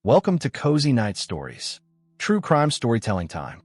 Welcome to Cozy Night Stories, true crime storytelling time.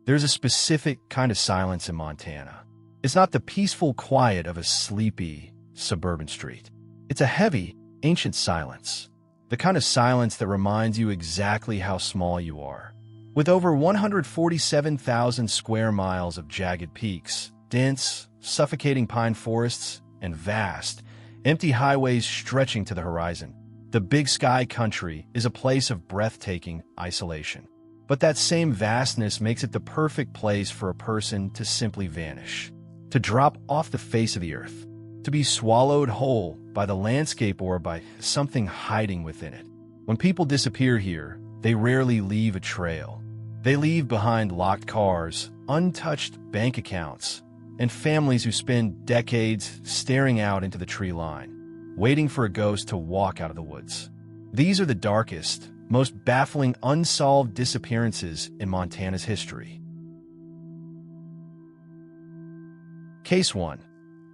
There's a specific kind of silence in Montana. It's not the peaceful quiet of a sleepy, suburban street. It's a heavy, ancient silence. The kind of silence that reminds you exactly how small you are. With over 147,000 square miles of jagged peaks, dense, suffocating pine forests, and vast, empty highways stretching to the horizon, the Big Sky Country is a place of breathtaking isolation. But that same vastness makes it the perfect place for a person to simply vanish, to drop off the face of the earth, to be swallowed whole by the landscape or by something hiding within it. When people disappear here, they rarely leave a trail. They leave behind locked cars, untouched bank accounts, and families who spend decades staring out into the tree line, waiting for a ghost to walk out of the woods. These are the darkest, most baffling unsolved disappearances in Montana's history. Case 1.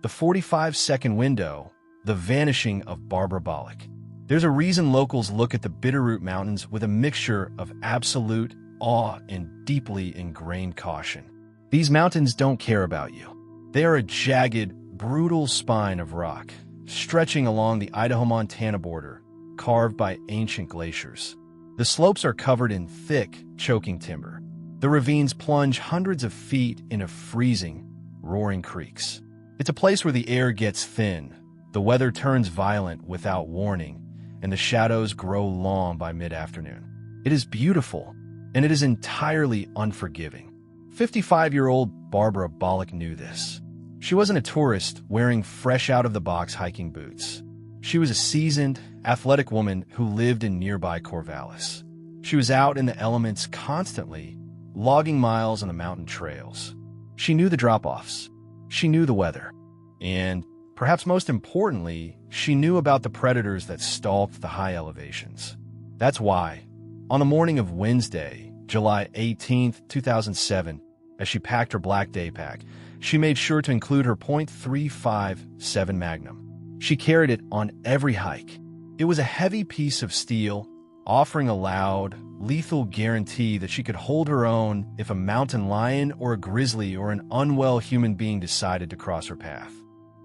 The 45-second window, the vanishing of Barbara Bolick. There's a reason locals look at the Bitterroot Mountains with a mixture of absolute awe and deeply ingrained caution. These mountains don't care about you. They are a jagged, brutal spine of rock, stretching along the Idaho-Montana border, carved by ancient glaciers. The slopes are covered in thick, choking timber. The ravines plunge hundreds of feet into freezing, roaring creeks. It's a place where the air gets thin, the weather turns violent without warning, and the shadows grow long by mid-afternoon. It is beautiful, and it is entirely unforgiving. 55-year-old Barbara Bolick knew this. She wasn't a tourist wearing fresh-out-of-the-box hiking boots. She was a seasoned, athletic woman who lived in nearby Corvallis. She was out in the elements constantly, logging miles on the mountain trails. She knew the drop-offs. She knew the weather. And, perhaps most importantly, she knew about the predators that stalked the high elevations. That's why, on the morning of Wednesday, July 18, 2007, as she packed her black day pack, she made sure to include her .357 Magnum. She carried it on every hike. It was a heavy piece of steel, offering a loud, lethal guarantee that she could hold her own if a mountain lion or a grizzly or an unwell human being decided to cross her path.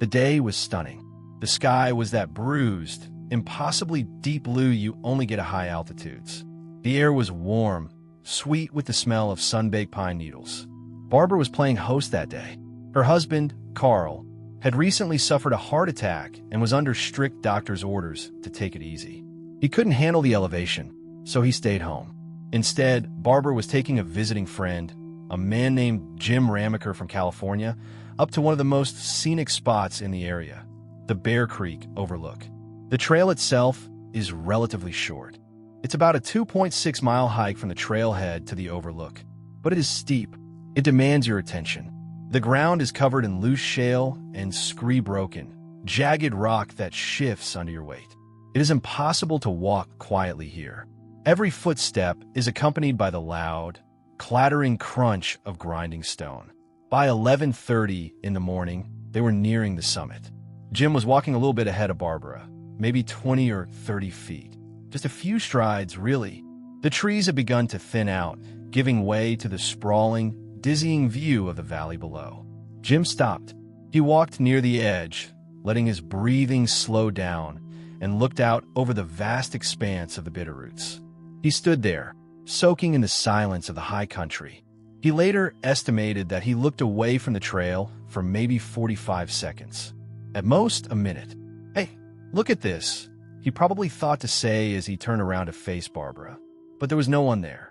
The day was stunning. The sky was that bruised, impossibly deep blue you only get at high altitudes. The air was warm, sweet with the smell of sun-baked pine needles. Barbara was playing host that day. Her husband, Carl, had recently suffered a heart attack and was under strict doctor's orders to take it easy. He couldn't handle the elevation, so he stayed home. Instead, Barbara was taking a visiting friend, a man named Jim Ramaker from California, up to one of the most scenic spots in the area, the Bear Creek Overlook. The trail itself is relatively short. It's about a 2.6-mile hike from the trailhead to the overlook, but it is steep. It demands your attention. The ground is covered in loose shale and scree-broken, jagged rock that shifts under your weight. It is impossible to walk quietly here. Every footstep is accompanied by the loud, clattering crunch of grinding stone. By 11:30 in the morning, they were nearing the summit. Jim was walking a little bit ahead of Barbara, maybe 20 or 30 feet. Just a few strides, really. The trees had begun to thin out, giving way to the sprawling, dizzying view of the valley below. Jim stopped. He walked near the edge, letting his breathing slow down, and looked out over the vast expanse of the Bitterroots. He stood there, soaking in the silence of the high country. He later estimated that he looked away from the trail for maybe 45 seconds. At most, a minute. "Hey, look at this," he probably thought to say as he turned around to face Barbara. But there was no one there.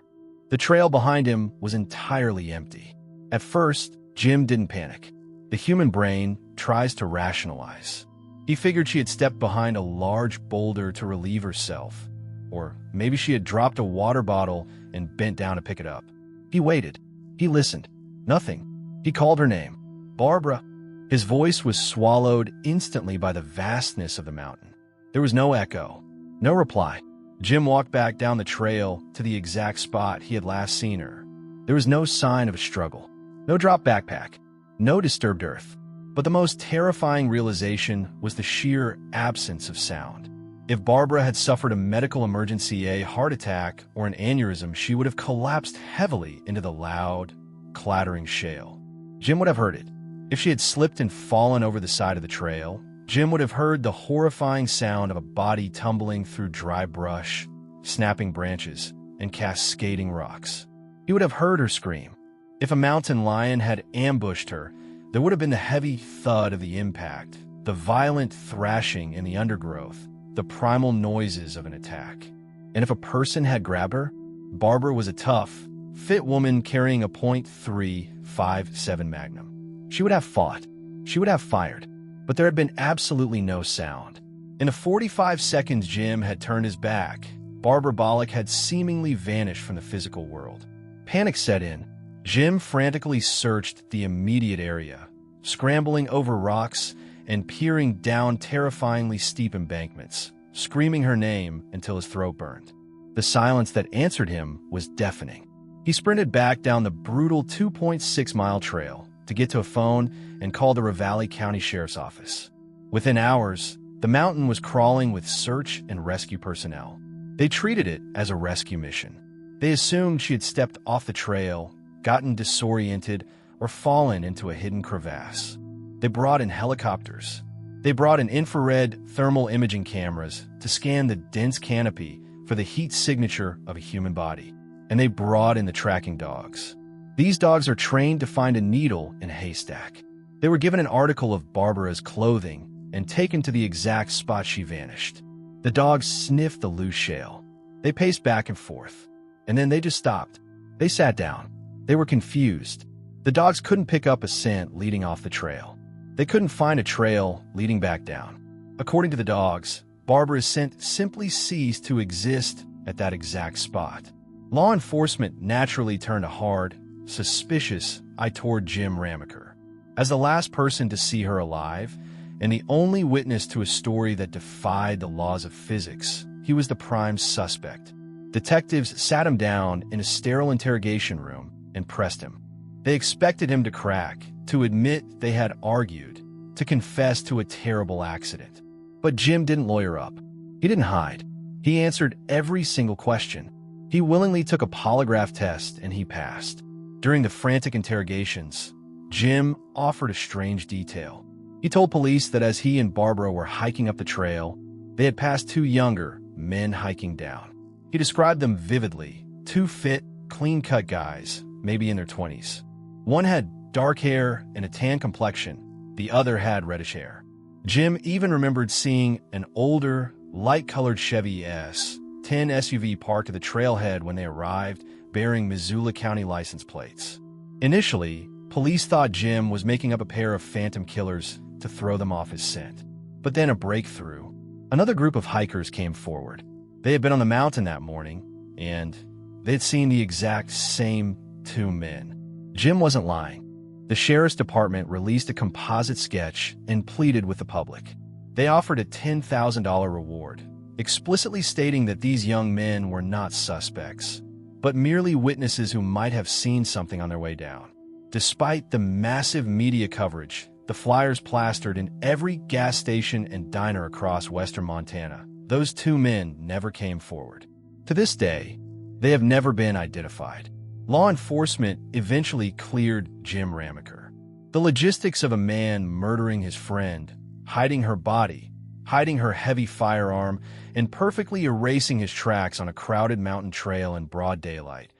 The trail behind him was entirely empty. At first, Jim didn't panic. The human brain tries to rationalize. He figured she had stepped behind a large boulder to relieve herself, or maybe she had dropped a water bottle and bent down to pick it up. He waited. He listened. Nothing. He called her name. "Barbara." His voice was swallowed instantly by the vastness of the mountain. There was no echo, no reply. Jim walked back down the trail to the exact spot he had last seen her. There was no sign of a struggle, no dropped backpack, no disturbed earth. But the most terrifying realization was the sheer absence of sound. If Barbara had suffered a medical emergency, a heart attack, or an aneurysm, she would have collapsed heavily into the loud, clattering shale. Jim would have heard it. If she had slipped and fallen over the side of the trail, Jim would have heard the horrifying sound of a body tumbling through dry brush, snapping branches, and cascading rocks. He would have heard her scream. If a mountain lion had ambushed her, there would have been the heavy thud of the impact, the violent thrashing in the undergrowth, the primal noises of an attack. And if a person had grabbed her, Barbara was a tough, fit woman carrying a .357 Magnum. She would have fought. She would have fired. But there had been absolutely no sound. In the 45 seconds Jim had turned his back, Barbara Bolick had seemingly vanished from the physical world. Panic set in. Jim frantically searched the immediate area, scrambling over rocks and peering down terrifyingly steep embankments, screaming her name until his throat burned. The silence that answered him was deafening. He sprinted back down the brutal 2.6-mile trail to get to a phone and call the Ravalli County Sheriff's Office. Within hours, the mountain was crawling with search and rescue personnel. They treated it as a rescue mission. They assumed she had stepped off the trail, gotten disoriented, or fallen into a hidden crevasse. They brought in helicopters. They brought in infrared thermal imaging cameras to scan the dense canopy for the heat signature of a human body. And they brought in the tracking dogs. These dogs are trained to find a needle in a haystack. They were given an article of Barbara's clothing and taken to the exact spot she vanished. The dogs sniffed the loose shale. They paced back and forth. And then they just stopped. They sat down. They were confused. The dogs couldn't pick up a scent leading off the trail. They couldn't find a trail leading back down. According to the dogs, Barbara's scent simply ceased to exist at that exact spot. Law enforcement naturally turned a hard, suspicious eye toward Jim Ramaker. As the last person to see her alive, and the only witness to a story that defied the laws of physics, he was the prime suspect. Detectives sat him down in a sterile interrogation room and pressed him. They expected him to crack, to admit they had argued, to confess to a terrible accident. But Jim didn't lawyer up. He didn't hide. He answered every single question. He willingly took a polygraph test and he passed. During the frantic interrogations, Jim offered a strange detail. He told police that as he and Barbara were hiking up the trail, they had passed two younger men hiking down. He described them vividly, two fit, clean-cut guys, maybe in their 20s. One had dark hair and a tan complexion. The other had reddish hair. Jim even remembered seeing an older, light-colored Chevy S10 SUV parked at the trailhead when they arrived, bearing Missoula County license plates. Initially, police thought Jim was making up a pair of phantom killers to throw them off his scent. But then a breakthrough. Another group of hikers came forward. They had been on the mountain that morning, and they'd seen the exact same two men. Jim wasn't lying. The sheriff's department released a composite sketch and pleaded with the public. They offered a $10,000 reward, explicitly stating that these young men were not suspects, but merely witnesses who might have seen something on their way down. Despite the massive media coverage, the flyers plastered in every gas station and diner across western Montana, those two men never came forward. To this day, they have never been identified. Law enforcement eventually cleared Jim Ramaker. The logistics of a man murdering his friend, hiding her body, hiding her heavy firearm, and perfectly erasing his tracks on a crowded mountain trail in broad daylight,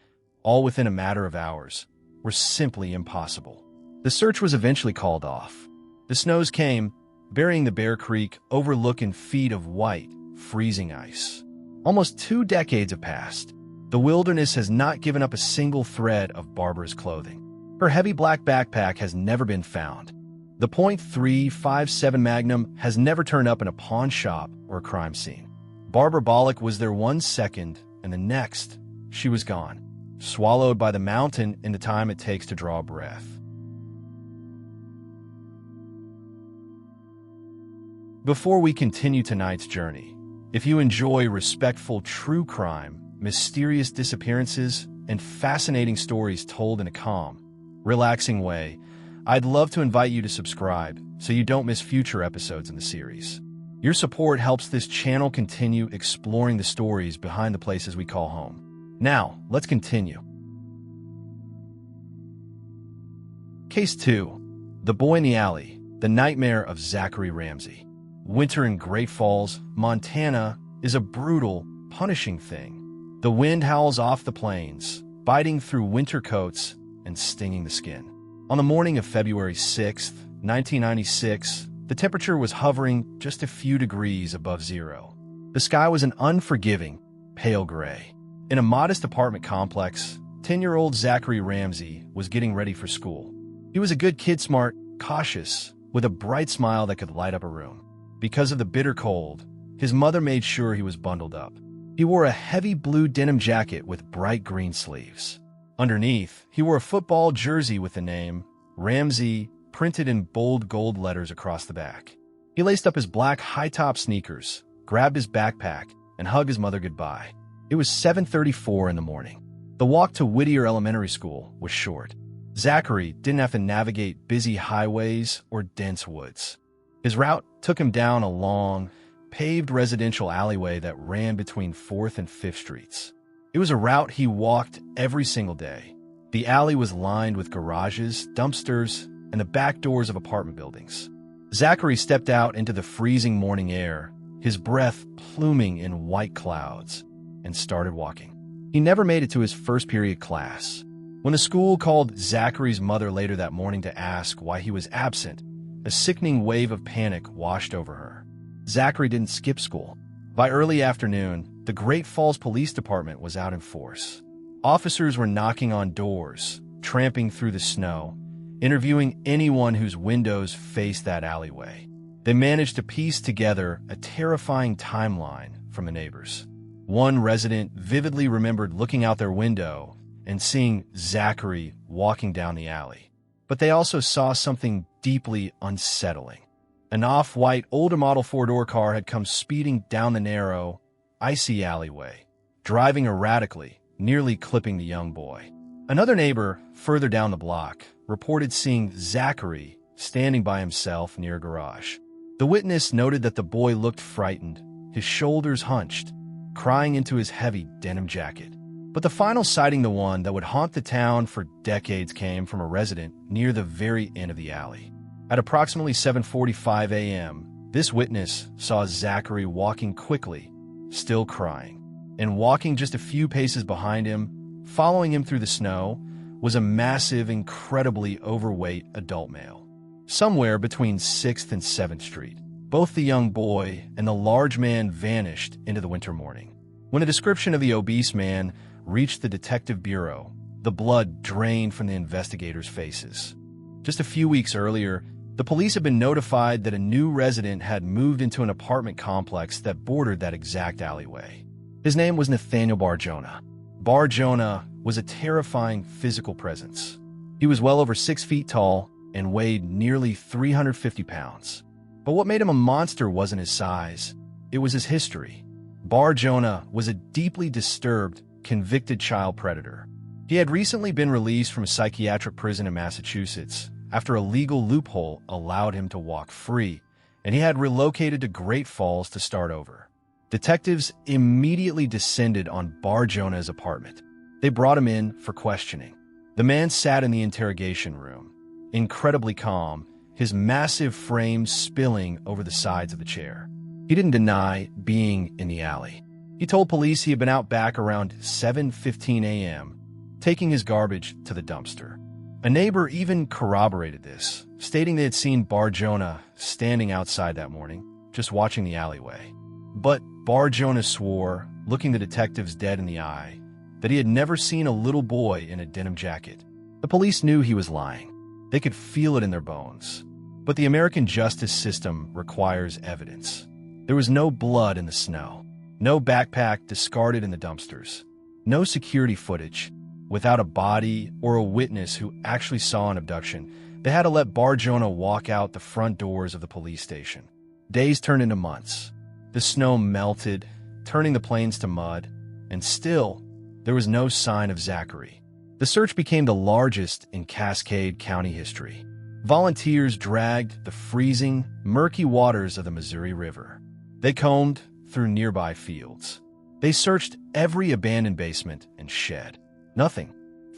all within a matter of hours, were simply impossible. The search was eventually called off. The snows came, burying the Bear Creek overlooking feet of white, freezing ice. Almost 2 decades have passed. The wilderness has not given up a single thread of Barbara's clothing. Her heavy black backpack has never been found. The .357 Magnum has never turned up in a pawn shop or a crime scene. Barbara Bolick was there 1 second, and the next, she was gone, swallowed by the mountain in the time it takes to draw a breath. Before we continue tonight's journey, if you enjoy respectful true crime, mysterious disappearances, and fascinating stories told in a calm, relaxing way, I'd love to invite you to subscribe so you don't miss future episodes in the series. Your support helps this channel continue exploring the stories behind the places we call home. Now, let's continue. Case 2. The Boy in the Alley, the Nightmare of Zachary Ramsay. Winter in Great Falls, Montana is a brutal, punishing thing. The wind howls off the plains, biting through winter coats and stinging the skin. On the morning of February 6, 1996, the temperature was hovering just a few degrees above zero. The sky was an unforgiving, pale gray. In a modest apartment complex, 10-year-old Zachary Ramsay was getting ready for school. He was a good kid, smart, cautious, with a bright smile that could light up a room. Because of the bitter cold, his mother made sure he was bundled up. He wore a heavy blue denim jacket with bright green sleeves. Underneath, he wore a football jersey with the name Ramsay printed in bold gold letters across the back. He laced up his black high-top sneakers, grabbed his backpack, and hugged his mother goodbye. It was 7:34 in the morning. The walk to Whittier Elementary School was short. Zachary didn't have to navigate busy highways or dense woods. His route took him down a long, paved residential alleyway that ran between 4th and 5th Streets. It was a route he walked every single day. The alley was lined with garages, dumpsters, and the back doors of apartment buildings. Zachary stepped out into the freezing morning air, his breath pluming in white clouds, and started walking. He never made it to his first period class. When the school called Zachary's mother later that morning to ask why he was absent, a sickening wave of panic washed over her. Zachary didn't skip school. By early afternoon, the Great Falls Police Department was out in force. Officers were knocking on doors, tramping through the snow, interviewing anyone whose windows faced that alleyway. They managed to piece together a terrifying timeline from the neighbors. One resident vividly remembered looking out their window and seeing Zachary walking down the alley. But they also saw something deeply unsettling. An off-white, older model four-door car had come speeding down the narrow, icy alleyway, driving erratically, nearly clipping the young boy. Another neighbor, further down the block, reported seeing Zachary standing by himself near a garage. The witness noted that the boy looked frightened, his shoulders hunched, crying into his heavy denim jacket. But the final sighting, the one that would haunt the town for decades, came from a resident near the very end of the alley. At approximately 7:45 a.m., this witness saw Zachary walking quickly, still crying. And walking just a few paces behind him, following him through the snow, was a massive, incredibly overweight adult male. Somewhere between 6th and 7th Street, both the young boy and the large man vanished into the winter morning. When a description of the obese man reached the detective bureau, the blood drained from the investigators' faces. Just a few weeks earlier, the police had been notified that a new resident had moved into an apartment complex that bordered that exact alleyway. His name was Nathaniel Barjona. Barjona was a terrifying physical presence. He was well over 6 feet tall and weighed nearly 350 pounds. But what made him a monster wasn't his size, it was his history. Barjona was a deeply disturbed, convicted child predator. He had recently been released from a psychiatric prison in Massachusetts after a legal loophole allowed him to walk free, and he had relocated to Great Falls to start over. Detectives immediately descended on Barjona's apartment. They brought him in for questioning. The man sat in the interrogation room, incredibly calm, his massive frame spilling over the sides of the chair. He didn't deny being in the alley. He told police he had been out back around 7:15 a.m., taking his garbage to the dumpster. A neighbor even corroborated this, stating they had seen Barjona standing outside that morning, just watching the alleyway. But Barjona swore, looking the detectives dead in the eye, that he had never seen a little boy in a denim jacket. The police knew he was lying. They could feel it in their bones. But the American justice system requires evidence. There was no blood in the snow, no backpack discarded in the dumpsters, no security footage. Without a body or a witness who actually saw an abduction, they had to let Barjona walk out the front doors of the police station. Days turned into months. The snow melted, turning the plains to mud, and still, there was no sign of Zachary. The search became the largest in Cascade County history. Volunteers dragged the freezing, murky waters of the Missouri River. They combed through nearby fields. They searched every abandoned basement and shed. Nothing.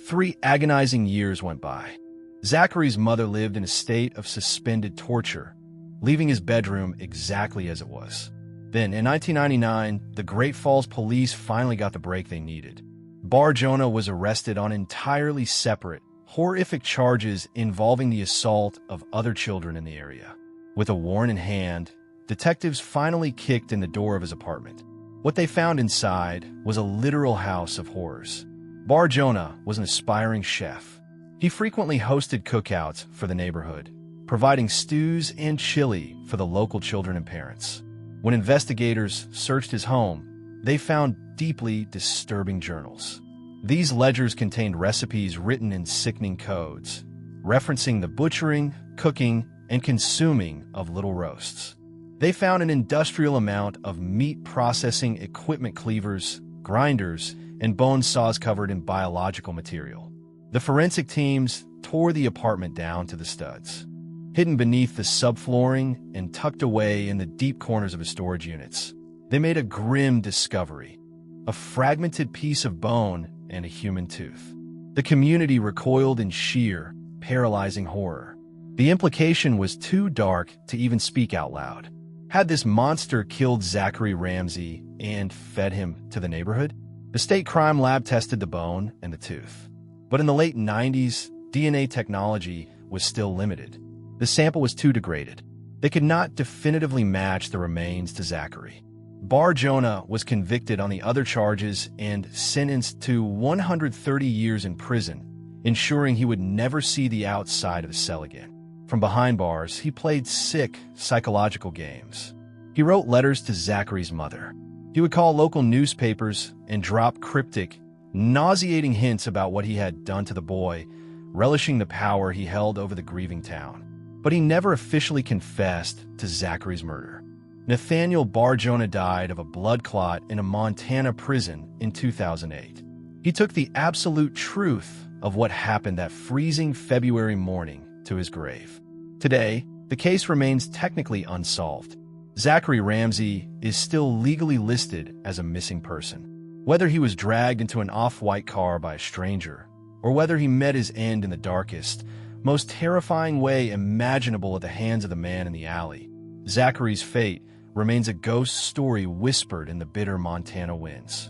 3 agonizing years went by. Zachary's mother lived in a state of suspended torture, leaving his bedroom exactly as it was. Then, in 1999, the Great Falls police finally got the break they needed. Bar Jonah was arrested on entirely separate, horrific charges involving the assault of other children in the area. With a warrant in hand, detectives finally kicked in the door of his apartment. What they found inside was a literal house of horrors. Bar Jonah was an aspiring chef. He frequently hosted cookouts for the neighborhood, providing stews and chili for the local children and parents. When investigators searched his home, they found deeply disturbing journals. These ledgers contained recipes written in sickening codes, referencing the butchering, cooking, and consuming of little roasts. They found an industrial amount of meat processing equipment, cleavers, grinders, and bone saws covered in biological material. The forensic teams tore the apartment down to the studs. Hidden beneath the subflooring and tucked away in the deep corners of his storage units, they made a grim discovery: a fragmented piece of bone and a human tooth. The community recoiled in sheer, paralyzing horror. The implication was too dark to even speak out loud. Had this monster killed Zachary Ramsay and fed him to the neighborhood? The state crime lab tested the bone and the tooth. But in the late 90s, DNA technology was still limited. The sample was too degraded. They could not definitively match the remains to Zachary. Bar Jonah was convicted on the other charges and sentenced to 130 years in prison, ensuring he would never see the outside of the cell again. From behind bars, he played sick psychological games. He wrote letters to Zachary's mother. He would call local newspapers and drop cryptic, nauseating hints about what he had done to the boy, relishing the power he held over the grieving town. But he never officially confessed to Zachary's murder. Nathaniel Bar Jonah died of a blood clot in a Montana prison in 2008. He took the absolute truth of what happened that freezing February morning to his grave. Today, the case remains technically unsolved. Zachary Ramsay is still legally listed as a missing person. Whether he was dragged into an off-white car by a stranger, or whether he met his end in the darkest, most terrifying way imaginable at the hands of the man in the alley, Zachary's fate remains a ghost story whispered in the bitter Montana winds.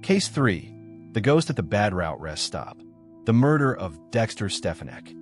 Case 3. The Ghost at the Bad Route Rest Stop. The murder of Dexter Stefonek.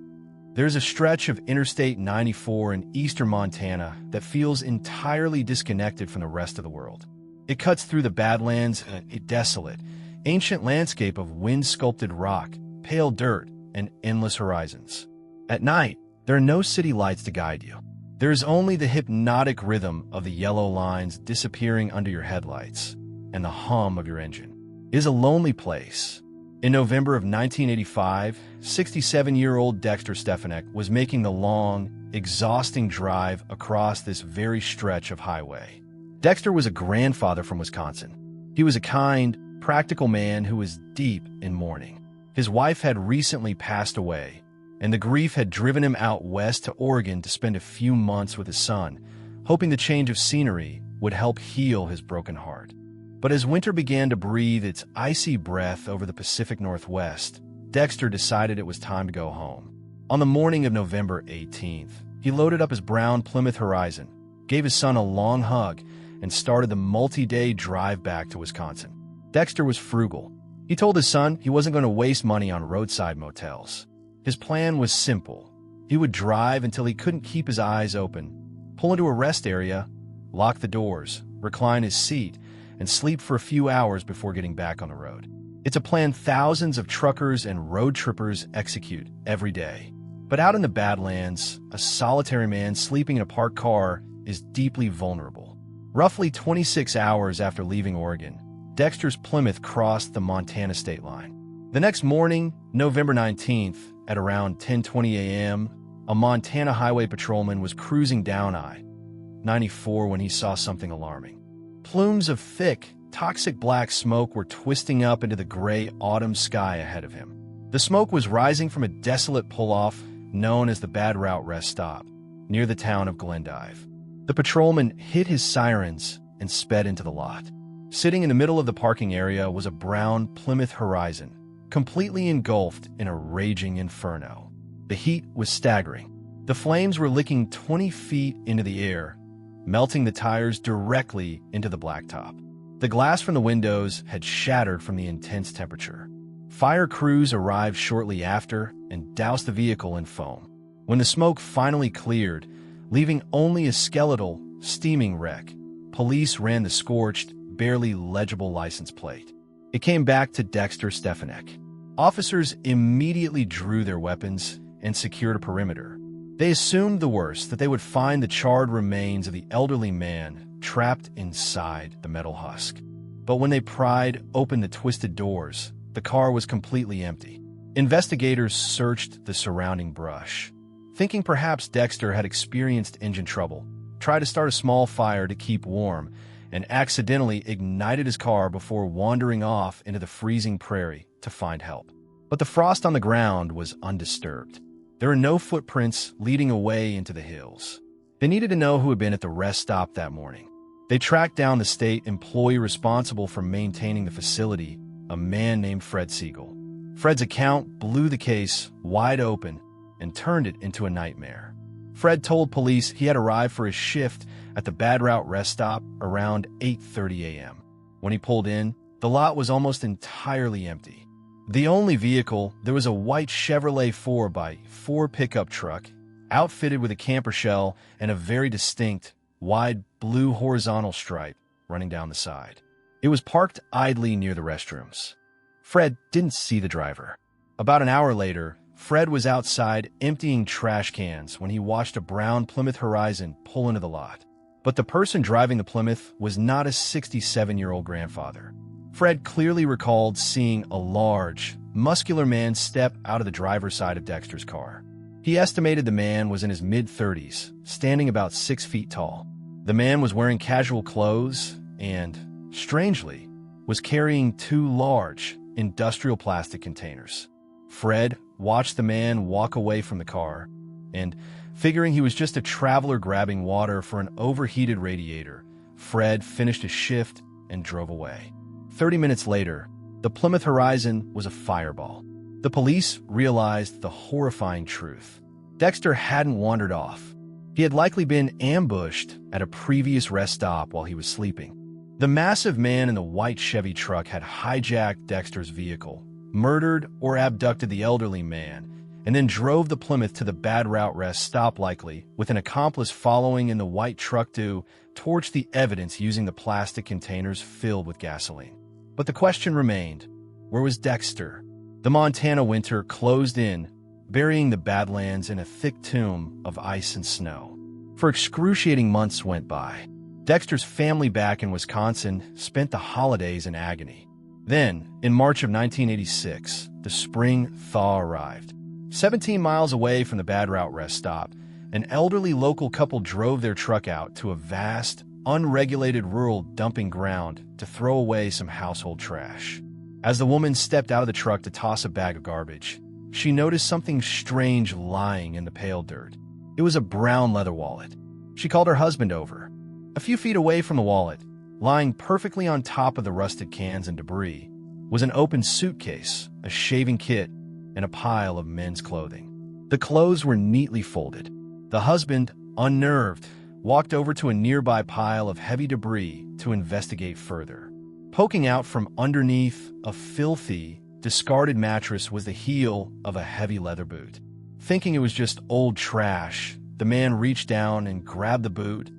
There's a stretch of Interstate 94 in eastern Montana that feels entirely disconnected from the rest of the world. It cuts through the Badlands, a desolate, ancient landscape of wind-sculpted rock, pale dirt, and endless horizons. At night, there are no city lights to guide you. There is only the hypnotic rhythm of the yellow lines disappearing under your headlights and the hum of your engine. It is a lonely place. In November of 1985, 67-year-old Dexter Stefonek was making the long, exhausting drive across this very stretch of highway. Dexter was a grandfather from Wisconsin. He was a kind, practical man who was deep in mourning. His wife had recently passed away, and the grief had driven him out west to Oregon to spend a few months with his son, hoping the change of scenery would help heal his broken heart. But as winter began to breathe its icy breath over the Pacific Northwest, Dexter decided it was time to go home. On the morning of November 18th, he loaded up his brown Plymouth Horizon, gave his son a long hug, and started the multi-day drive back to Wisconsin. Dexter was frugal. He told his son he wasn't going to waste money on roadside motels. His plan was simple. He would drive until he couldn't keep his eyes open, pull into a rest area, lock the doors, recline his seat, and sleep for a few hours before getting back on the road. It's a plan thousands of truckers and road trippers execute every day. But out in the Badlands, a solitary man sleeping in a parked car is deeply vulnerable. Roughly 26 hours after leaving Oregon, Dexter's Plymouth crossed the Montana state line. The next morning, November 19th, at around 10:20 a.m., a Montana highway patrolman was cruising down I-94 when he saw something alarming. Plumes of thick, toxic black smoke were twisting up into the gray autumn sky ahead of him. The smoke was rising from a desolate pull-off known as the Bad Route Rest Stop. near the town of Glendive. The patrolman hit his sirens and sped into the lot. Sitting in the middle of the parking area was a brown Plymouth Horizon, completely engulfed in a raging inferno. The heat was staggering. The flames were licking 20 feet into the air, melting the tires directly into the blacktop. The glass from the windows had shattered from the intense temperature. Fire crews arrived shortly after and doused the vehicle in foam. When the smoke finally cleared, leaving only a skeletal, steaming wreck, police ran the scorched, barely legible license plate. It came back to Dexter Stefonek. Officers immediately drew their weapons and secured a perimeter. They assumed the worst, that they would find the charred remains of the elderly man trapped inside the metal husk. But when they pried open the twisted doors, the car was completely empty. Investigators searched the surrounding brush, thinking perhaps Dexter had experienced engine trouble, tried to start a small fire to keep warm, and accidentally ignited his car before wandering off into the freezing prairie to find help. But the frost on the ground was undisturbed. There were no footprints leading away into the hills. They needed to know who had been at the rest stop that morning. They tracked down the state employee responsible for maintaining the facility, a man named Fred Siegel. Fred's account blew the case wide open and turned it into a nightmare. Fred told police he had arrived for his shift at the Bad Route rest stop around 8:30 a.m. When he pulled in, the lot was almost entirely empty. The only vehicle, there was a white Chevrolet 4x4 pickup truck, outfitted with a camper shell and a very distinct, wide blue horizontal stripe running down the side. It was parked idly near the restrooms. Fred didn't see the driver. About an hour later, Fred was outside emptying trash cans when he watched a brown Plymouth Horizon pull into the lot. But the person driving the Plymouth was not his 67-year-old grandfather. Fred clearly recalled seeing a large, muscular man step out of the driver's side of Dexter's car. He estimated the man was in his mid-30s, standing about 6 feet tall. The man was wearing casual clothes and, strangely, was carrying 2 large, industrial plastic containers. Fred watched the man walk away from the car, and, figuring he was just a traveler grabbing water for an overheated radiator, Fred finished his shift and drove away. 30 minutes later, the Plymouth Horizon was a fireball. The police realized the horrifying truth. Dexter hadn't wandered off. He had likely been ambushed at a previous rest stop while he was sleeping. The massive man in the white Chevy truck had hijacked Dexter's vehicle, murdered or abducted the elderly man, and then drove the Plymouth to the Bad Route rest stop, likely with an accomplice following in the white truck to torch the evidence using the plastic containers filled with gasoline. But the question remained, where was Dexter? The Montana winter closed in, burying the Badlands in a thick tomb of ice and snow. For excruciating months went by. Dexter's family back in Wisconsin spent the holidays in agony. Then, in March of 1986, the spring thaw arrived. 17 miles away from the Bad Route rest stop, an elderly local couple drove their truck out to a vast, unregulated rural dumping ground to throw away some household trash. As the woman stepped out of the truck to toss a bag of garbage, she noticed something strange lying in the pale dirt. It was a brown leather wallet. She called her husband over. A few feet away from the wallet, lying perfectly on top of the rusted cans and debris, was an open suitcase, a shaving kit, and a pile of men's clothing. The clothes were neatly folded. The husband, unnerved, walked over to a nearby pile of heavy debris to investigate further. Poking out from underneath a filthy, discarded mattress was the heel of a heavy leather boot. Thinking it was just old trash, the man reached down and grabbed the boot,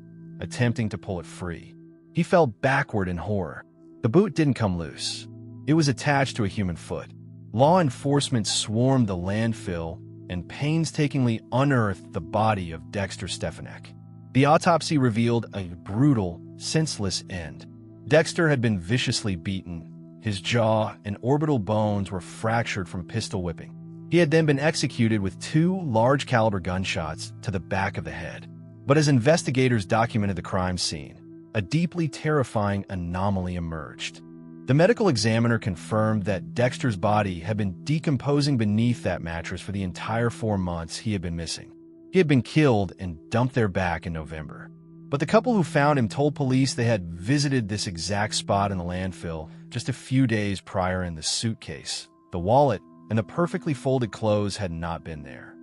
attempting to pull it free. He fell backward in horror. The boot didn't come loose. It was attached to a human foot. Law enforcement swarmed the landfill and painstakingly unearthed the body of Dexter Stefonek. The autopsy revealed a brutal, senseless end. Dexter had been viciously beaten. His jaw and orbital bones were fractured from pistol whipping. He had then been executed with 2 large-caliber gunshots to the back of the head. But as investigators documented the crime scene, a deeply terrifying anomaly emerged. The medical examiner confirmed that Dexter's body had been decomposing beneath that mattress for the entire 4 months he had been missing. He had been killed and dumped there back in November. But the couple who found him told police they had visited this exact spot in the landfill just a few days prior, and the suitcase, the wallet, and the perfectly folded clothes had not been there.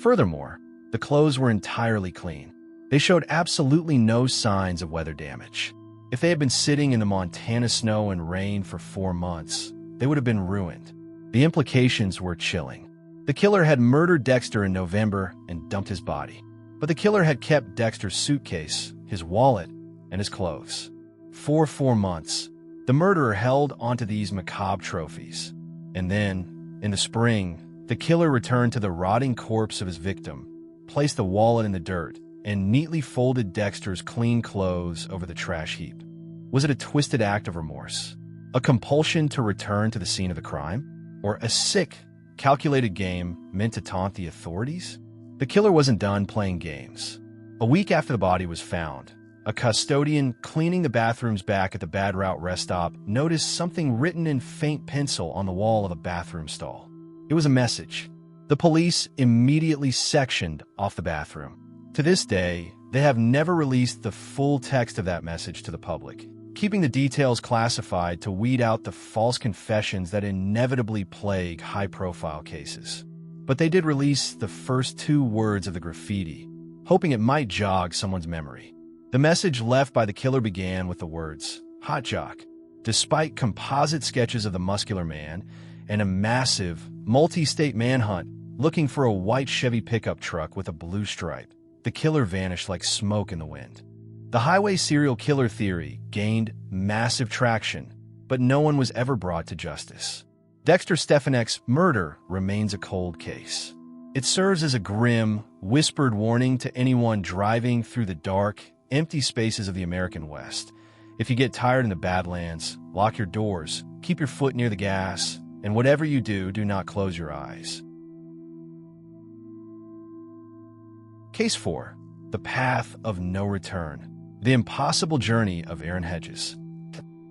Furthermore, the clothes were entirely clean. They showed absolutely no signs of weather damage. If they had been sitting in the Montana snow and rain for 4 months, they would have been ruined. The implications were chilling. The killer had murdered Dexter in November and dumped his body. But the killer had kept Dexter's suitcase, his wallet, and his clothes. For 4 months, the murderer held onto these macabre trophies. And then, in the spring, the killer returned to the rotting corpse of his victim, placed the wallet in the dirt, and neatly folded Dexter's clean clothes over the trash heap. Was it a twisted act of remorse? A compulsion to return to the scene of the crime? Or a sick, calculated game meant to taunt the authorities? The killer wasn't done playing games. A week after the body was found, a custodian cleaning the bathrooms back at the Bad Route rest stop noticed something written in faint pencil on the wall of a bathroom stall. It was a message. The police immediately sectioned off the bathroom. To this day, they have never released the full text of that message to the public, keeping the details classified to weed out the false confessions that inevitably plague high-profile cases. But they did release the first 2 words of the graffiti, hoping it might jog someone's memory. The message left by the killer began with the words, "Hot Jock." Despite composite sketches of the muscular man and a massive, multi-state manhunt looking for a white Chevy pickup truck with a blue stripe, the killer vanished like smoke in the wind. The highway serial killer theory gained massive traction, but no one was ever brought to justice. Dexter Stefonek's murder remains a cold case. It serves as a grim, whispered warning to anyone driving through the dark, empty spaces of the American West. If you get tired in the Badlands, lock your doors, keep your foot near the gas, and whatever you do, do not close your eyes. Case 4. The Path of No Return. The Impossible Journey of Aaron Hedges.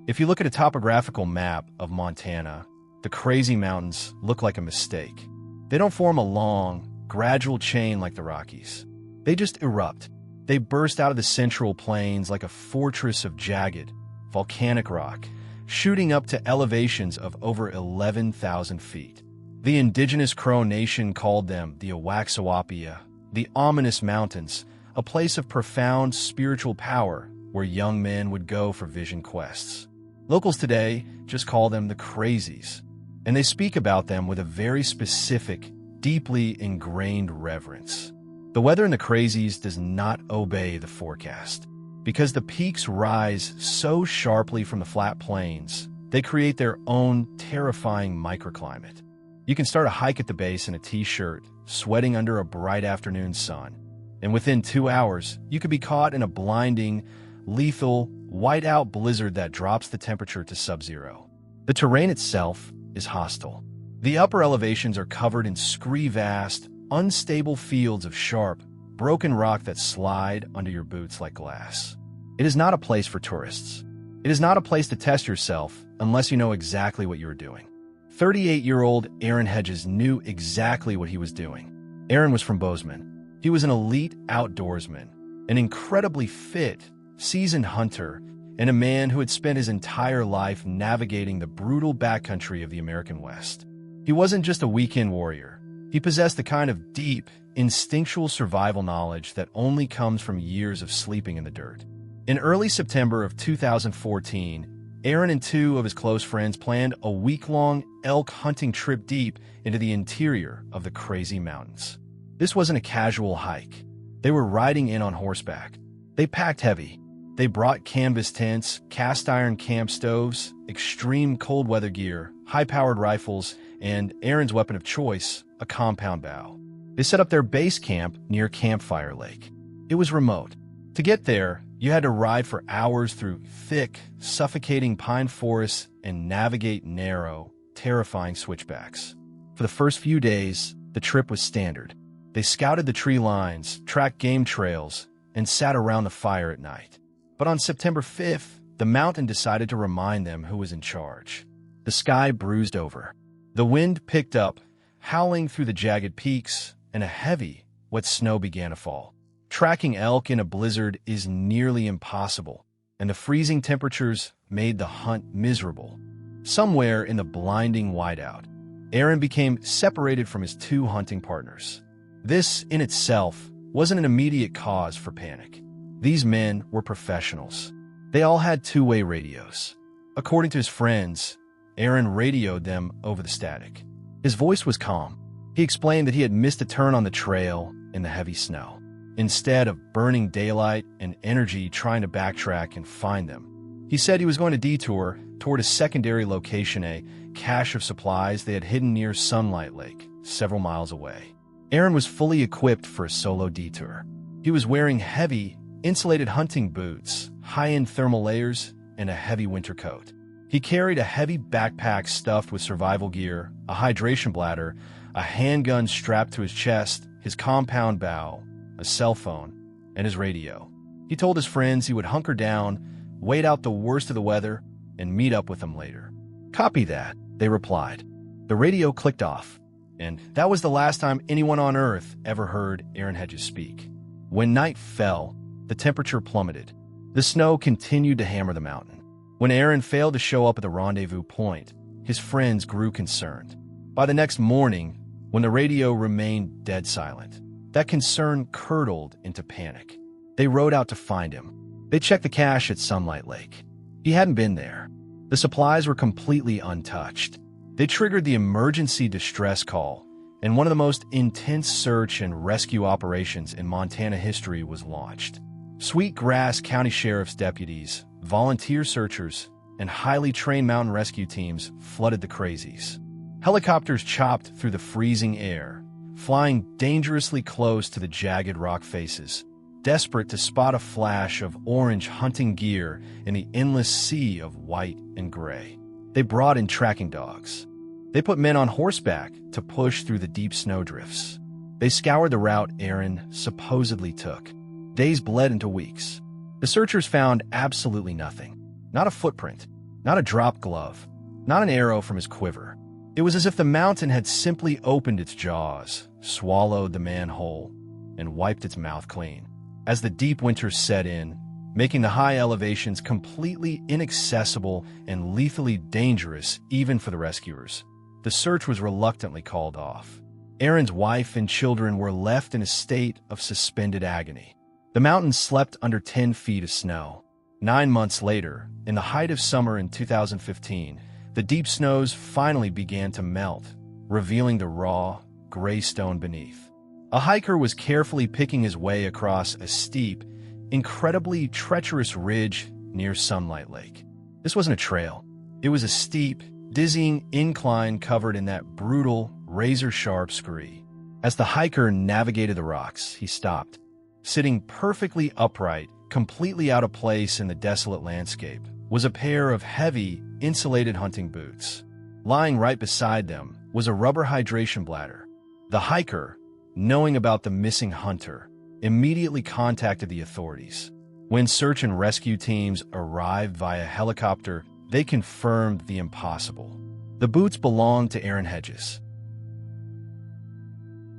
If you look at a topographical map of Montana, the crazy mountains look like a mistake. They don't form a long, gradual chain like the Rockies. They just erupt. They burst out of the central plains like a fortress of jagged, volcanic rock, shooting up to elevations of over 11,000 feet. The indigenous Crow Nation called them the Awaxawapia, the ominous mountains, a place of profound spiritual power where young men would go for vision quests. Locals today just call them the Crazies, and they speak about them with a very specific, deeply ingrained reverence. The weather in the Crazies does not obey the forecast. Because the peaks rise so sharply from the flat plains, they create their own terrifying microclimate. You can start a hike at the base in a t-shirt, sweating under a bright afternoon sun. And within 2 hours, you could be caught in a blinding, lethal, whiteout blizzard that drops the temperature to sub-zero. The terrain itself is hostile. The upper elevations are covered in scree-vast, unstable fields of sharp, broken rock that slide under your boots like glass. It is not a place for tourists. It is not a place to test yourself unless you know exactly what you are doing. 38-year-old Aaron Hedges knew exactly what he was doing. Aaron was from Bozeman. He was an elite outdoorsman, an incredibly fit, seasoned hunter, and a man who had spent his entire life navigating the brutal backcountry of the American West. He wasn't just a weekend warrior. He possessed the kind of deep, instinctual survival knowledge that only comes from years of sleeping in the dirt. In early September of 2014, Aaron and 2 of his close friends planned a week-long elk hunting trip deep into the interior of the Crazy Mountains. This wasn't a casual hike. They were riding in on horseback. They packed heavy. They brought canvas tents, cast-iron camp stoves, extreme cold-weather gear, high-powered rifles, and Aaron's weapon of choice, a compound bow. They set up their base camp near Campfire Lake. It was remote. To get there, you had to ride for hours through thick, suffocating pine forests and navigate narrow, terrifying switchbacks. For the first few days, the trip was standard. They scouted the tree lines, tracked game trails, and sat around the fire at night. But on September 5th, the mountain decided to remind them who was in charge. The sky bruised over. The wind picked up, howling through the jagged peaks, and a heavy, wet snow began to fall. Tracking elk in a blizzard is nearly impossible, and the freezing temperatures made the hunt miserable. Somewhere in the blinding whiteout, Aaron became separated from his 2 hunting partners. This, in itself, wasn't an immediate cause for panic. These men were professionals. They all had 2-way radios. According to his friends, Aaron radioed them over the static. His voice was calm. He explained that he had missed a turn on the trail in the heavy snow. Instead of burning daylight and energy trying to backtrack and find them, he said he was going to detour toward a secondary location, a cache of supplies they had hidden near Sunlight Lake, several miles away. Aaron was fully equipped for a solo detour. He was wearing heavy, insulated hunting boots, high-end thermal layers, and a heavy winter coat. He carried a heavy backpack stuffed with survival gear, a hydration bladder, a handgun strapped to his chest, his compound bow, a cell phone, and his radio. He told his friends he would hunker down, wait out the worst of the weather, and meet up with them later. "Copy that," they replied. The radio clicked off, and that was the last time anyone on Earth ever heard Aaron Hedges speak. When night fell, the temperature plummeted. The snow continued to hammer the mountain. When Aaron failed to show up at the rendezvous point, his friends grew concerned. By the next morning, when the radio remained dead silent, that concern curdled into panic. They rode out to find him. They checked the cache at Sunlight Lake. He hadn't been there. The supplies were completely untouched. They triggered the emergency distress call, and one of the most intense search and rescue operations in Montana history was launched. Sweetgrass County Sheriff's deputies, volunteer searchers, and highly trained mountain rescue teams flooded the crazies. Helicopters chopped through the freezing air, flying dangerously close to the jagged rock faces, desperate to spot a flash of orange hunting gear in the endless sea of white and gray. They brought in tracking dogs. They put men on horseback to push through the deep snowdrifts. They scoured the route Aaron supposedly took. Days bled into weeks. The searchers found absolutely nothing. Not a footprint, not a dropped glove, not an arrow from his quiver. It was as if the mountain had simply opened its jaws, swallowed the man whole, and wiped its mouth clean. As the deep winter set in, making the high elevations completely inaccessible and lethally dangerous even for the rescuers, the search was reluctantly called off. Aaron's wife and children were left in a state of suspended agony. The mountain slept under 10 feet of snow. 9 months later, in the height of summer in 2015, the deep snows finally began to melt, revealing the raw, gray stone beneath. A hiker was carefully picking his way across a steep, incredibly treacherous ridge near Sunlight Lake. This wasn't a trail. It was a steep, dizzying incline covered in that brutal, razor-sharp scree. As the hiker navigated the rocks, he stopped. Sitting perfectly upright, completely out of place in the desolate landscape, was a pair of heavy, insulated hunting boots. Lying right beside them was a rubber hydration bladder. The hiker, knowing about the missing hunter, immediately contacted the authorities. When search and rescue teams arrived via helicopter, they confirmed the impossible. The boots belonged to Aaron Hedges.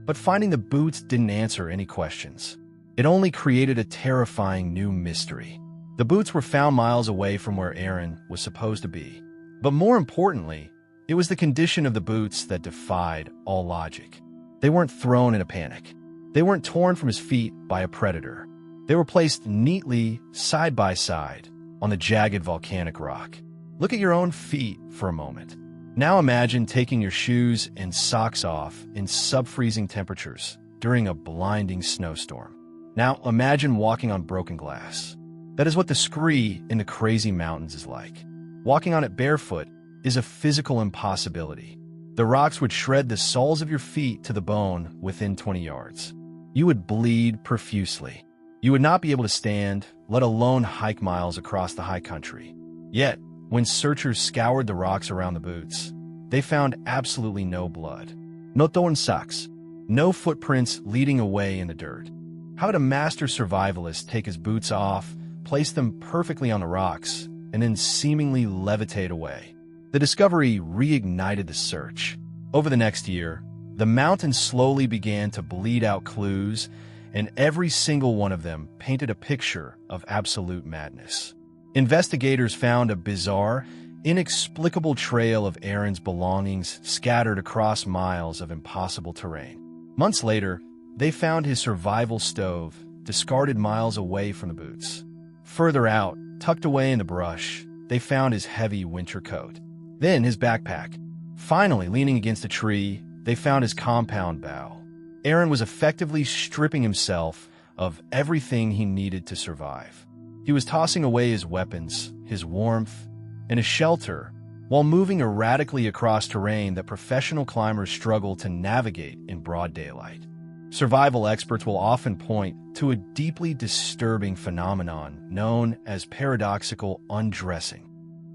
But finding the boots didn't answer any questions. It only created a terrifying new mystery. The boots were found miles away from where Aaron was supposed to be. But more importantly, it was the condition of the boots that defied all logic. They weren't thrown in a panic. They weren't torn from his feet by a predator. They were placed neatly, side by side, on the jagged volcanic rock. Look at your own feet for a moment. Now imagine taking your shoes and socks off in sub-freezing temperatures during a blinding snowstorm. Now imagine walking on broken glass. That is what the scree in the crazy mountains is like. Walking on it barefoot is a physical impossibility. The rocks would shred the soles of your feet to the bone within 20 yards. You would bleed profusely. You would not be able to stand, let alone hike miles across the high country. Yet, when searchers scoured the rocks around the boots, they found absolutely no blood. No torn socks. No footprints leading away in the dirt. How would a master survivalist take his boots off, place them perfectly on the rocks, and then seemingly levitate away? The discovery reignited the search. Over the next year, The mountain slowly began to bleed out clues, and every single one of them painted a picture of absolute madness. Investigators found a bizarre, inexplicable trail of Aaron's belongings scattered across miles of impossible terrain. Months later, they found his survival stove, discarded miles away from the boots. Further out, tucked away in the brush, they found his heavy winter coat. Then his backpack. Finally, leaning against a tree, they found his compound bow. Aaron was effectively stripping himself of everything he needed to survive. He was tossing away his weapons, his warmth, and his shelter, while moving erratically across terrain that professional climbers struggle to navigate in broad daylight. Survival experts will often point to a deeply disturbing phenomenon known as paradoxical undressing.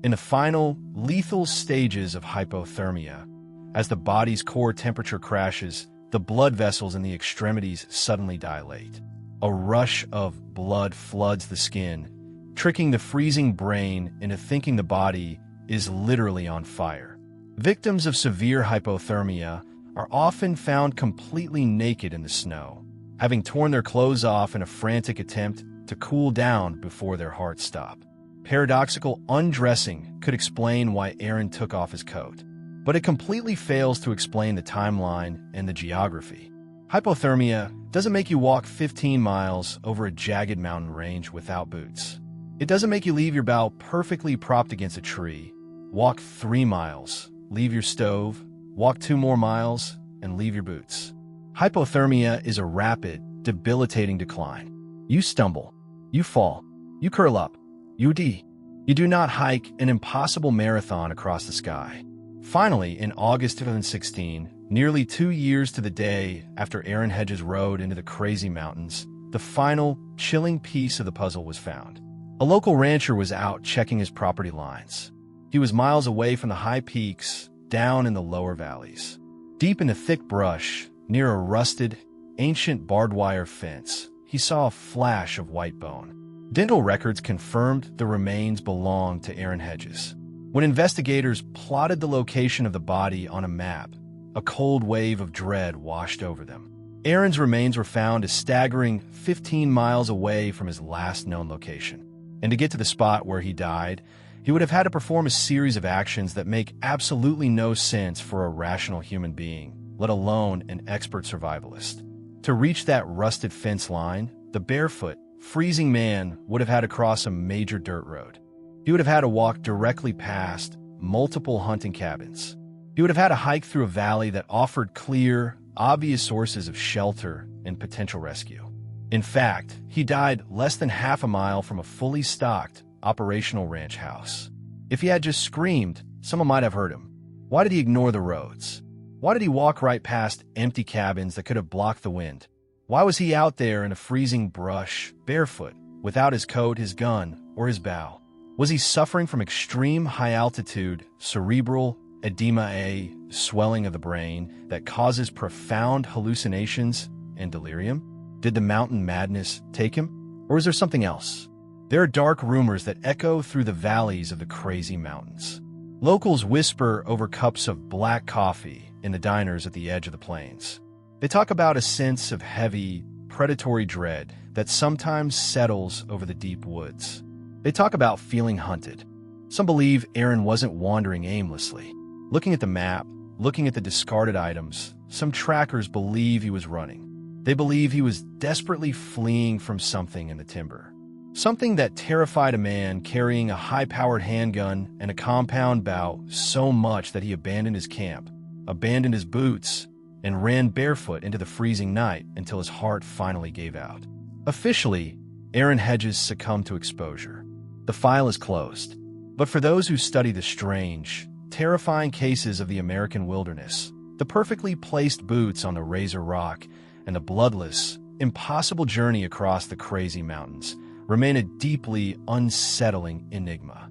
In the final, lethal stages of hypothermia, as the body's core temperature crashes, the blood vessels in the extremities suddenly dilate. A rush of blood floods the skin, tricking the freezing brain into thinking the body is literally on fire. Victims of severe hypothermia are often found completely naked in the snow, having torn their clothes off in a frantic attempt to cool down before their hearts stop. Paradoxical undressing could explain why Aaron took off his coat, but it completely fails to explain the timeline and the geography. Hypothermia doesn't make you walk 15 miles over a jagged mountain range without boots. It doesn't make you leave your bow perfectly propped against a tree, walk 3 miles, leave your stove, walk 2 more miles, and leave your boots. Hypothermia is a rapid, debilitating decline. You stumble, you fall, you curl up, you do not hike an impossible marathon across the sky. Finally, in August 2016, nearly 2 years to the day after Aaron Hedges rode into the crazy mountains, the final, chilling piece of the puzzle was found. A local rancher was out checking his property lines. He was miles away from the high peaks, down in the lower valleys. Deep in the thick brush, near a rusted, ancient barbed wire fence, he saw a flash of white bone. Dental records confirmed the remains belonged to Aaron Hedges. When investigators plotted the location of the body on a map, a cold wave of dread washed over them. Aaron's remains were found a staggering 15 miles away from his last known location. And to get to the spot where he died, he would have had to perform a series of actions that make absolutely no sense for a rational human being, let alone an expert survivalist. To reach that rusted fence line, the barefoot, freezing man would have had to cross a major dirt road. He would have had to walk directly past multiple hunting cabins. He would have had to hike through a valley that offered clear, obvious sources of shelter and potential rescue. In fact, he died less than half a mile from a fully stocked, operational ranch house. If he had just screamed, someone might have heard him. Why did he ignore the roads? Why did he walk right past empty cabins that could have blocked the wind? Why was he out there in a freezing brush, barefoot, without his coat, his gun, or his bow? Was he suffering from extreme high-altitude, cerebral edema, a swelling of the brain that causes profound hallucinations and delirium? Did the mountain madness take him? Or is there something else? There are dark rumors that echo through the valleys of the crazy mountains. Locals whisper over cups of black coffee in the diners at the edge of the plains. They talk about a sense of heavy, predatory dread that sometimes settles over the deep woods. They talk about feeling hunted. Some believe Aaron wasn't wandering aimlessly. Looking at the map, looking at the discarded items, some trackers believe he was running. They believe he was desperately fleeing from something in the timber. Something that terrified a man carrying a high-powered handgun and a compound bow so much that he abandoned his camp, abandoned his boots, and ran barefoot into the freezing night until his heart finally gave out. Officially, Aaron Hedges succumbed to exposure. The file is closed. But for those who study the strange, terrifying cases of the American wilderness, the perfectly placed boots on the Razor Rock, and the bloodless, impossible journey across the crazy mountains remain a deeply unsettling enigma.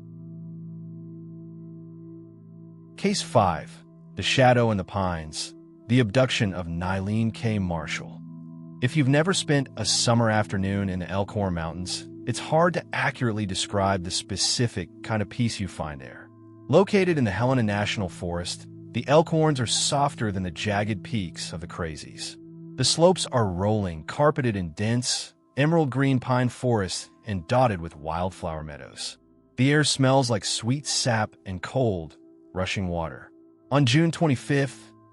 Case 5. The Shadow in the Pines. The abduction of Nyleen Kay Marshall. If you've never spent a summer afternoon in the Elkhorn Mountains, it's hard to accurately describe the specific kind of peace you find there. Located in the Helena National Forest, The Elkhorns are softer than the jagged peaks of the Crazies. The slopes are rolling, carpeted in dense, emerald green pine forests and dotted with wildflower meadows. The air smells like sweet sap and cold, rushing water. On June 25,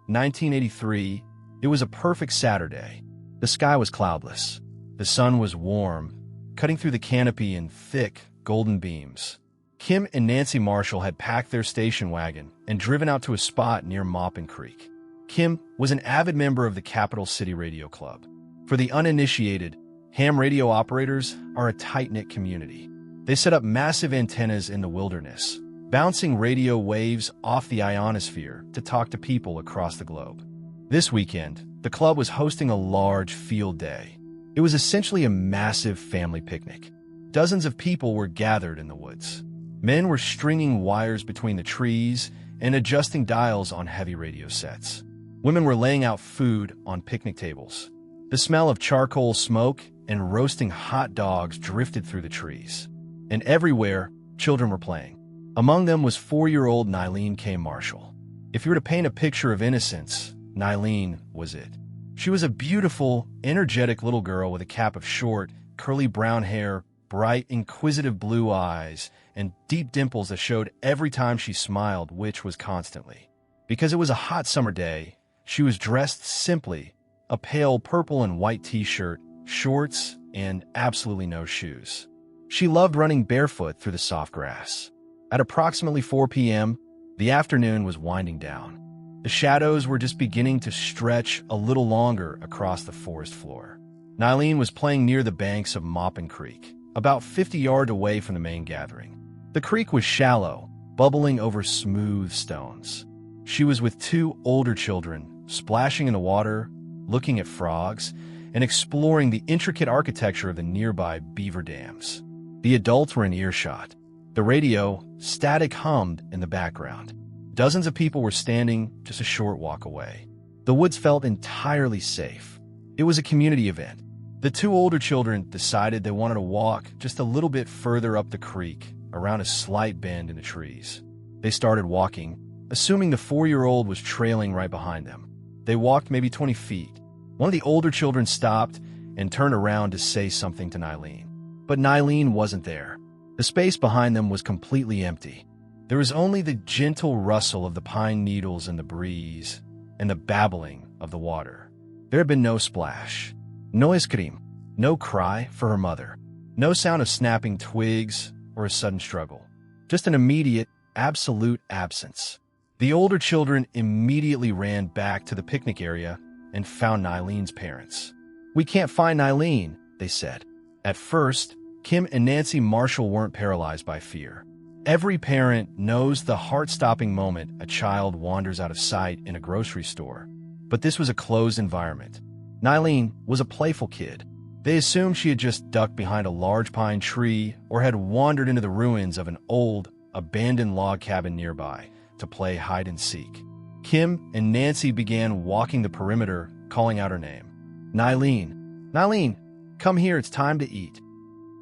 1983, it was a perfect Saturday. The sky was cloudless. The sun was warm, cutting through the canopy in thick, golden beams. Kim and Nancy Marshall had packed their station wagon and driven out to a spot near Maupin Creek. Kim was an avid member of the Capital City Radio Club. For the uninitiated, ham radio operators are a tight-knit community. They set up massive antennas in the wilderness, bouncing radio waves off the ionosphere to talk to people across the globe. This weekend, the club was hosting a large field day. It was essentially a massive family picnic. Dozens of people were gathered in the woods. Men were stringing wires between the trees and adjusting dials on heavy radio sets. Women were laying out food on picnic tables. The smell of charcoal smoke and roasting hot dogs drifted through the trees. And everywhere, children were playing. Among them was 4-year-old Nyleen Kay Marshall. If you were to paint a picture of innocence, Nyleen was it. She was a beautiful, energetic little girl with a cap of short, curly brown hair, bright, inquisitive blue eyes, and deep dimples that showed every time she smiled, which was constantly. Because it was a hot summer day, she was dressed simply, a pale purple and white t-shirt, shorts, and absolutely no shoes. She loved running barefoot through the soft grass. At approximately 4 p.m., the afternoon was winding down. The shadows were just beginning to stretch a little longer across the forest floor. Nyleen was playing near the banks of Maupin Creek, about 50 yards away from the main gathering. The creek was shallow, bubbling over smooth stones. She was with 2 older children, splashing in the water, looking at frogs, and exploring the intricate architecture of the nearby beaver dams. The adults were in earshot. The radio, static, hummed in the background. Dozens of people were standing just a short walk away. The woods felt entirely safe. It was a community event. The 2 older children decided they wanted to walk just a little bit further up the creek, around a slight bend in the trees. They started walking, assuming the 4-year-old was trailing right behind them. They walked maybe 20 feet. One of the older children stopped and turned around to say something to Nyleen. But Nyleen wasn't there. The space behind them was completely empty. There was only the gentle rustle of the pine needles in the breeze and the babbling of the water. There had been no splash, no scream, no cry for her mother, no sound of snapping twigs or a sudden struggle, just an immediate, absolute absence. The older children immediately ran back to the picnic area and found Nyleen's parents. "We can't find Nyleen," they said. At first, Kim and Nancy Marshall weren't paralyzed by fear. Every parent knows the heart-stopping moment a child wanders out of sight in a grocery store. But this was a closed environment. Nyleen was a playful kid. They assumed she had just ducked behind a large pine tree or had wandered into the ruins of an old, abandoned log cabin nearby to play hide-and-seek. Kim and Nancy began walking the perimeter, calling out her name. "Nyleen! Nyleen! Come here, it's time to eat."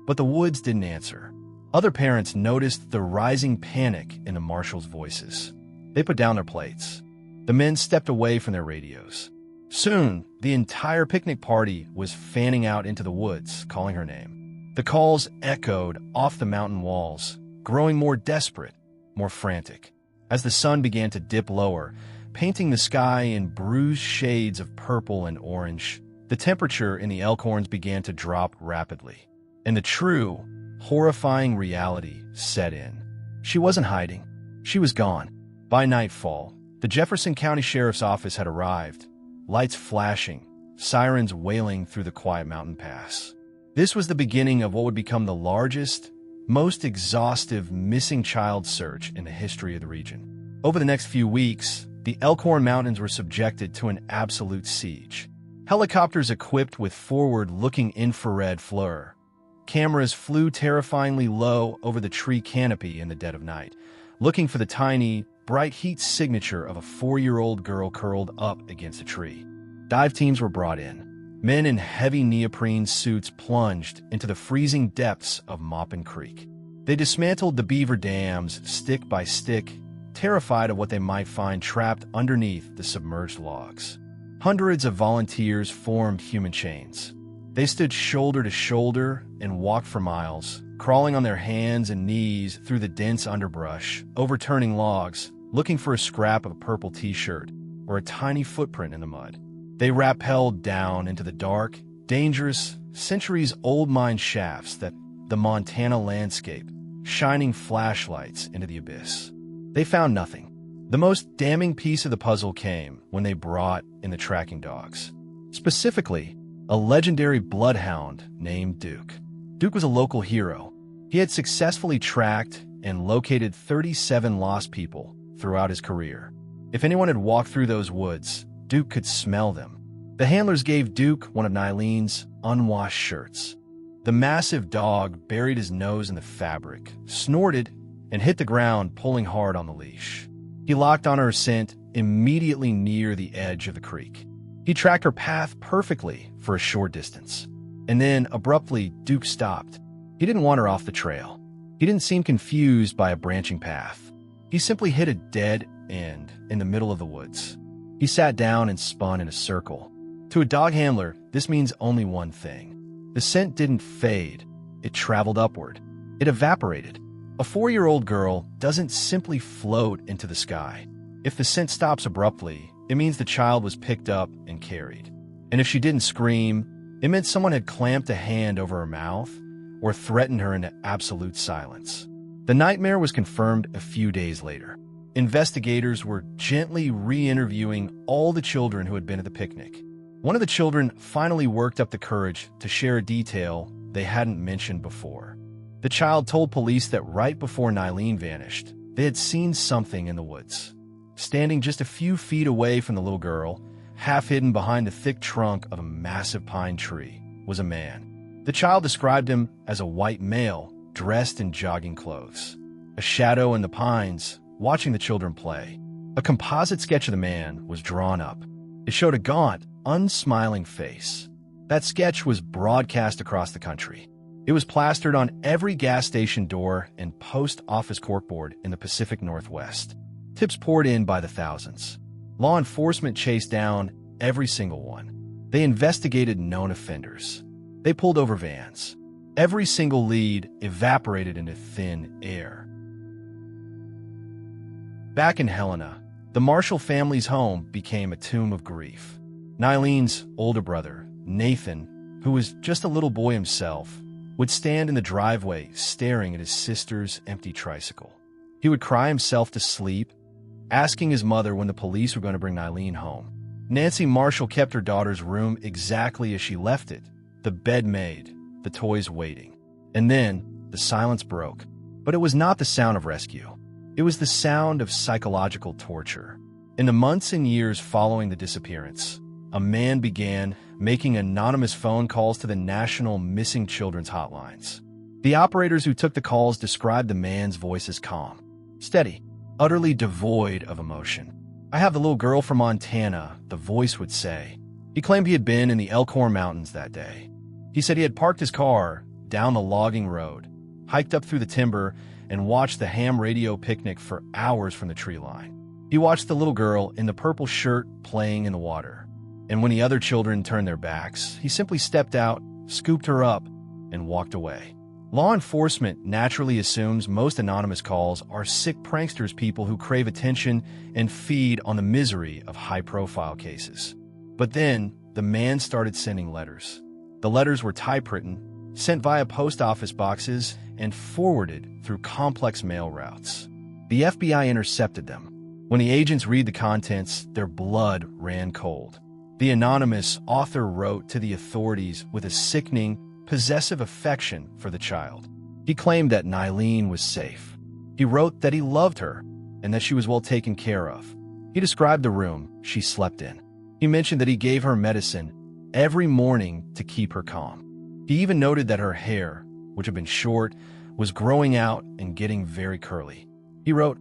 But the woods didn't answer. Other parents noticed the rising panic in the Marshalls' voices. They put down their plates. The men stepped away from their radios. Soon, the entire picnic party was fanning out into the woods, calling her name. The calls echoed off the mountain walls, growing more desperate, more frantic. As the sun began to dip lower, painting the sky in bruised shades of purple and orange, the temperature in the Elkhorns began to drop rapidly. And the true, horrifying reality set in. She wasn't hiding. She was gone. By nightfall, the Jefferson County Sheriff's Office had arrived, lights flashing, sirens wailing through the quiet mountain pass. This was the beginning of what would become the largest, most exhaustive missing child search in the history of the region. Over the next few weeks, the Elkhorn Mountains were subjected to an absolute siege. Helicopters equipped with forward-looking infrared FLIR. Cameras flew terrifyingly low over the tree canopy in the dead of night, looking for the tiny, bright heat signature of a 4-year-old girl curled up against a tree. Dive teams were brought in. Men in heavy neoprene suits plunged into the freezing depths of Maupin Creek. They dismantled the beaver dams stick by stick, terrified of what they might find trapped underneath the submerged logs. Hundreds of volunteers formed human chains. They stood shoulder to shoulder and walked for miles, crawling on their hands and knees through the dense underbrush, overturning logs, looking for a scrap of a purple t-shirt or a tiny footprint in the mud. They rappelled down into the dark, dangerous, centuries-old mine shafts that the Montana landscape, shining flashlights into the abyss. They found nothing. The most damning piece of the puzzle came when they brought in the tracking dogs. Specifically, a legendary bloodhound named Duke. Duke was a local hero. He had successfully tracked and located 37 lost people throughout his career. If anyone had walked through those woods, Duke could smell them. The handlers gave Duke one of Nyleen's unwashed shirts. The massive dog buried his nose in the fabric, snorted, and hit the ground, pulling hard on the leash. He locked on her scent immediately near the edge of the creek. He tracked her path perfectly for a short distance. And then, abruptly, Duke stopped. He didn't want her off the trail. He didn't seem confused by a branching path. He simply hit a dead end in the middle of the woods. He sat down and spun in a circle. To a dog handler, this means only one thing. The scent didn't fade. It traveled upward. It evaporated. A 4-year-old girl doesn't simply float into the sky. If the scent stops abruptly, it means the child was picked up and carried. And if she didn't scream, it meant someone had clamped a hand over her mouth or threatened her into absolute silence. The nightmare was confirmed a few days later. Investigators were gently re-interviewing all the children who had been at the picnic. One of the children finally worked up the courage to share a detail they hadn't mentioned before. The child told police that right before Nyleen vanished, they had seen something in the woods. Standing just a few feet away from the little girl, half hidden behind the thick trunk of a massive pine tree, was a man. The child described him as a white male, dressed in jogging clothes. A shadow in the pines, watching the children play. A composite sketch of the man was drawn up. It showed a gaunt, unsmiling face. That sketch was broadcast across the country. It was plastered on every gas station door and post office corkboard in the Pacific Northwest. Tips poured in by the thousands. Law enforcement chased down every single one. They investigated known offenders. They pulled over vans. Every single lead evaporated into thin air. Back in Helena, the Marshall family's home became a tomb of grief. Nyleen's older brother, Nathan, who was just a little boy himself, would stand in the driveway staring at his sister's empty tricycle. He would cry himself to sleep, asking his mother when the police were going to bring Nyleen home. Nancy Marshall kept her daughter's room exactly as she left it, the bed made, the toys waiting. And then, the silence broke. But it was not the sound of rescue. It was the sound of psychological torture. In the months and years following the disappearance, a man began making anonymous phone calls to the national missing children's hotlines. The operators who took the calls described the man's voice as calm, steady, utterly devoid of emotion. "I have the little girl from Montana," the voice would say. He claimed he had been in the Elkhorn Mountains that day. He said he had parked his car down the logging road, hiked up through the timber, and watched the ham radio picnic for hours from the tree line. He watched the little girl in the purple shirt playing in the water. And when the other children turned their backs, he simply stepped out, scooped her up, and walked away. Law enforcement naturally assumes most anonymous calls are sick pranksters, people who crave attention and feed on the misery of high-profile cases. But then, the man started sending letters. The letters were typewritten, sent via post office boxes, and forwarded through complex mail routes. The FBI intercepted them. When the agents read the contents, their blood ran cold. The anonymous author wrote to the authorities with a sickening, possessive affection for the child. He claimed that Nyleen was safe. He wrote that he loved her and that she was well taken care of. He described the room she slept in. He mentioned that he gave her medicine every morning to keep her calm. He even noted that her hair, which had been short, was growing out and getting very curly. He wrote,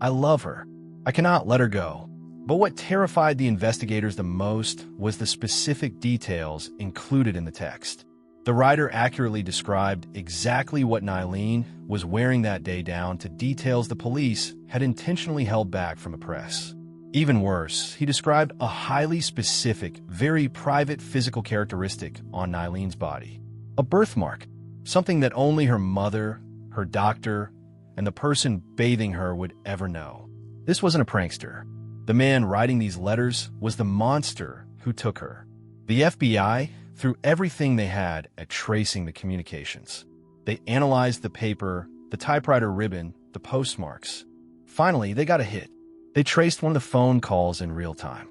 "I love her. I cannot let her go." But what terrified the investigators the most was the specific details included in the text. The writer accurately described exactly what Nyleen was wearing that day down to details the police had intentionally held back from the press. Even worse, he described a highly specific, very private physical characteristic on Nyleen's body. A birthmark, something that only her mother, her doctor, and the person bathing her would ever know. This wasn't a prankster. The man writing these letters was the monster who took her. The FBI threw everything they had at tracing the communications. They analyzed the paper, the typewriter ribbon, the postmarks. Finally, they got a hit. They traced one of the phone calls in real time.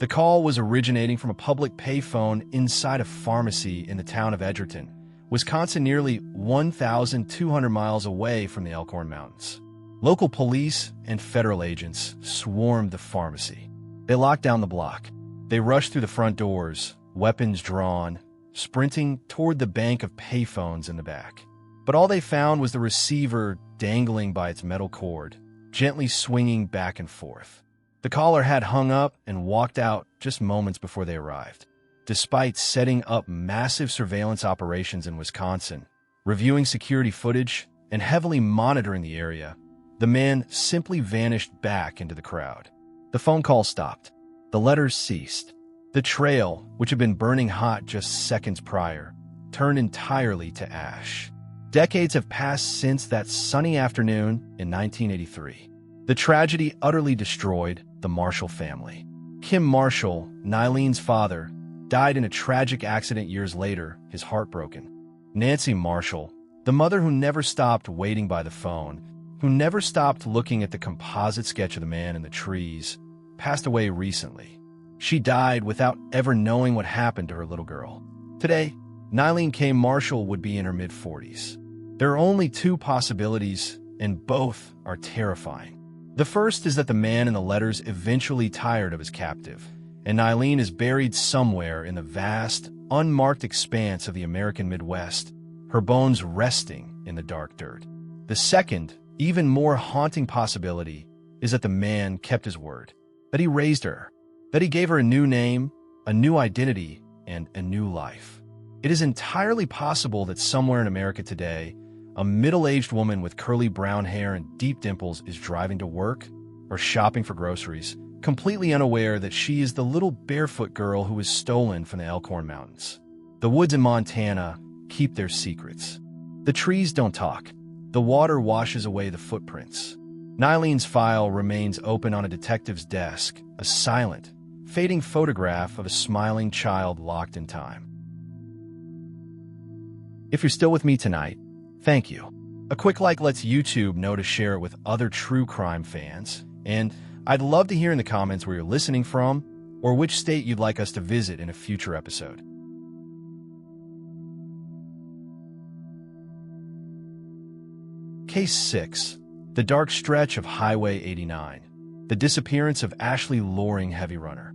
The call was originating from a public payphone inside a pharmacy in the town of Edgerton, Wisconsin, nearly 1,200 miles away from the Elkhorn Mountains. Local police and federal agents swarmed the pharmacy. They locked down the block. They rushed through the front doors, weapons drawn, sprinting toward the bank of payphones in the back. But all they found was the receiver dangling by its metal cord, gently swinging back and forth. The caller had hung up and walked out just moments before they arrived. Despite setting up massive surveillance operations in Wisconsin, reviewing security footage, and heavily monitoring the area, the man simply vanished back into the crowd. The phone call stopped. The letters ceased. The trail, which had been burning hot just seconds prior, turned entirely to ash. Decades have passed since that sunny afternoon in 1983. The tragedy utterly destroyed the Marshall family. Kim Marshall, Nyleen's father, died in a tragic accident years later, his heart broken. Nancy Marshall, the mother who never stopped waiting by the phone, who never stopped looking at the composite sketch of the man in the trees, passed away recently. She died without ever knowing what happened to her little girl. Today, Nyleen Kay Marshall would be in her mid-40s. There are only two possibilities, and both are terrifying. The first is that the man in the letters eventually tired of his captive, and Nyleen is buried somewhere in the vast, unmarked expanse of the American Midwest, her bones resting in the dark dirt. The second, even more haunting possibility is that the man kept his word, that he raised her, that he gave her a new name, a new identity, and a new life. It is entirely possible that somewhere in America today, a middle-aged woman with curly brown hair and deep dimples is driving to work or shopping for groceries, completely unaware that she is the little barefoot girl who was stolen from the Elkhorn Mountains. The woods in Montana keep their secrets. The trees don't talk. The water washes away the footprints. Nyleen's file remains open on a detective's desk, a silent, fading photograph of a smiling child locked in time. If you're still with me tonight, thank you. A quick like lets YouTube know to share it with other true crime fans, and I'd love to hear in the comments where you're listening from or which state you'd like us to visit in a future episode. Case 6. The Dark Stretch of Highway 89. The Disappearance of Ashley Loring HeavyRunner.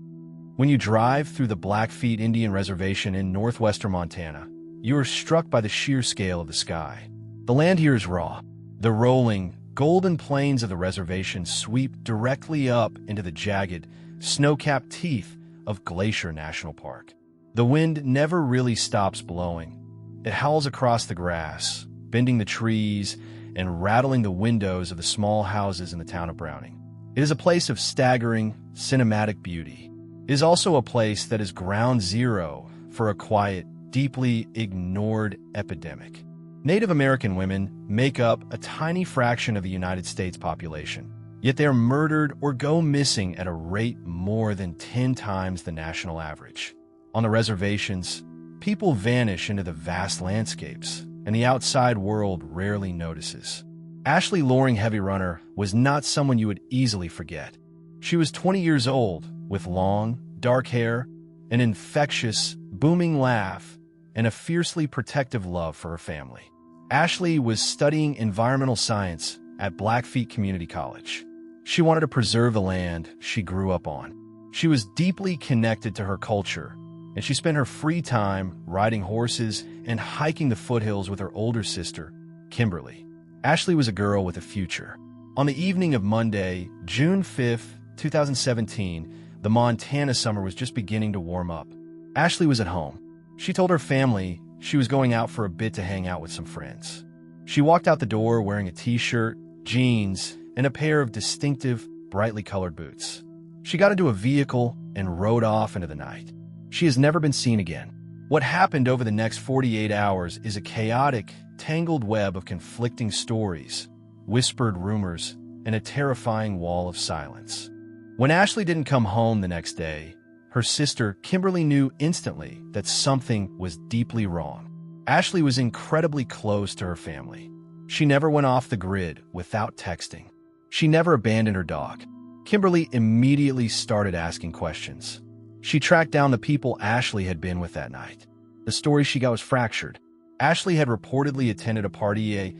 When you drive through the Blackfeet Indian Reservation in northwestern Montana, you are struck by the sheer scale of the sky. The land here is raw. The rolling, golden plains of the reservation sweep directly up into the jagged, snow-capped teeth of Glacier National Park. The wind never really stops blowing. It howls across the grass, bending the trees and rattling the windows of the small houses in the town of Browning. It is a place of staggering, cinematic beauty. It is also a place that is ground zero for a quiet, deeply ignored epidemic. Native American women make up a tiny fraction of the United States population, yet they are murdered or go missing at a rate more than 10 times the national average. On the reservations, people vanish into the vast landscapes, and the outside world rarely notices. Ashley Loring HeavyRunner was not someone you would easily forget. She was 20 years old, with long, dark hair, an infectious, booming laugh, and a fiercely protective love for her family. Ashley was studying environmental science at Blackfeet Community College. She wanted to preserve the land she grew up on. She was deeply connected to her culture, and she spent her free time riding horses and hiking the foothills with her older sister, Kimberly. Ashley was a girl with a future. On the evening of Monday, June 5th, 2017, the Montana summer was just beginning to warm up. Ashley was at home. She told her family she was going out for a bit to hang out with some friends. She walked out the door wearing a t-shirt, jeans, and a pair of distinctive, brightly colored boots. She got into a vehicle and rode off into the night. She has never been seen again. What happened over the next 48 hours is a chaotic, tangled web of conflicting stories, whispered rumors, and a terrifying wall of silence. When Ashley didn't come home the next day, her sister, Kimberly, knew instantly that something was deeply wrong. Ashley was incredibly close to her family. She never went off the grid without texting. She never abandoned her dog. Kimberly immediately started asking questions. She tracked down the people Ashley had been with that night. The story she got was fractured. Ashley had reportedly attended a party, a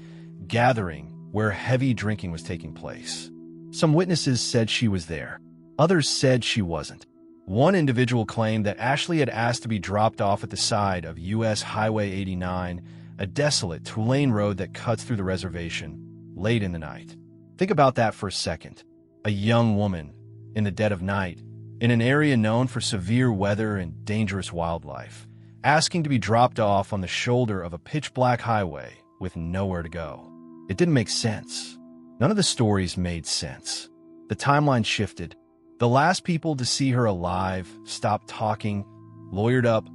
gathering, where heavy drinking was taking place. Some witnesses said she was there. Others said she wasn't. One individual claimed that Ashley had asked to be dropped off at the side of U.S. Highway 89, a desolate two-lane road that cuts through the reservation, late in the night. Think about that for a second. A young woman, in the dead of night, in an area known for severe weather and dangerous wildlife, asking to be dropped off on the shoulder of a pitch-black highway with nowhere to go. It didn't make sense. None of the stories made sense. The timeline shifted. The last people to see her alive stopped talking, lawyered up,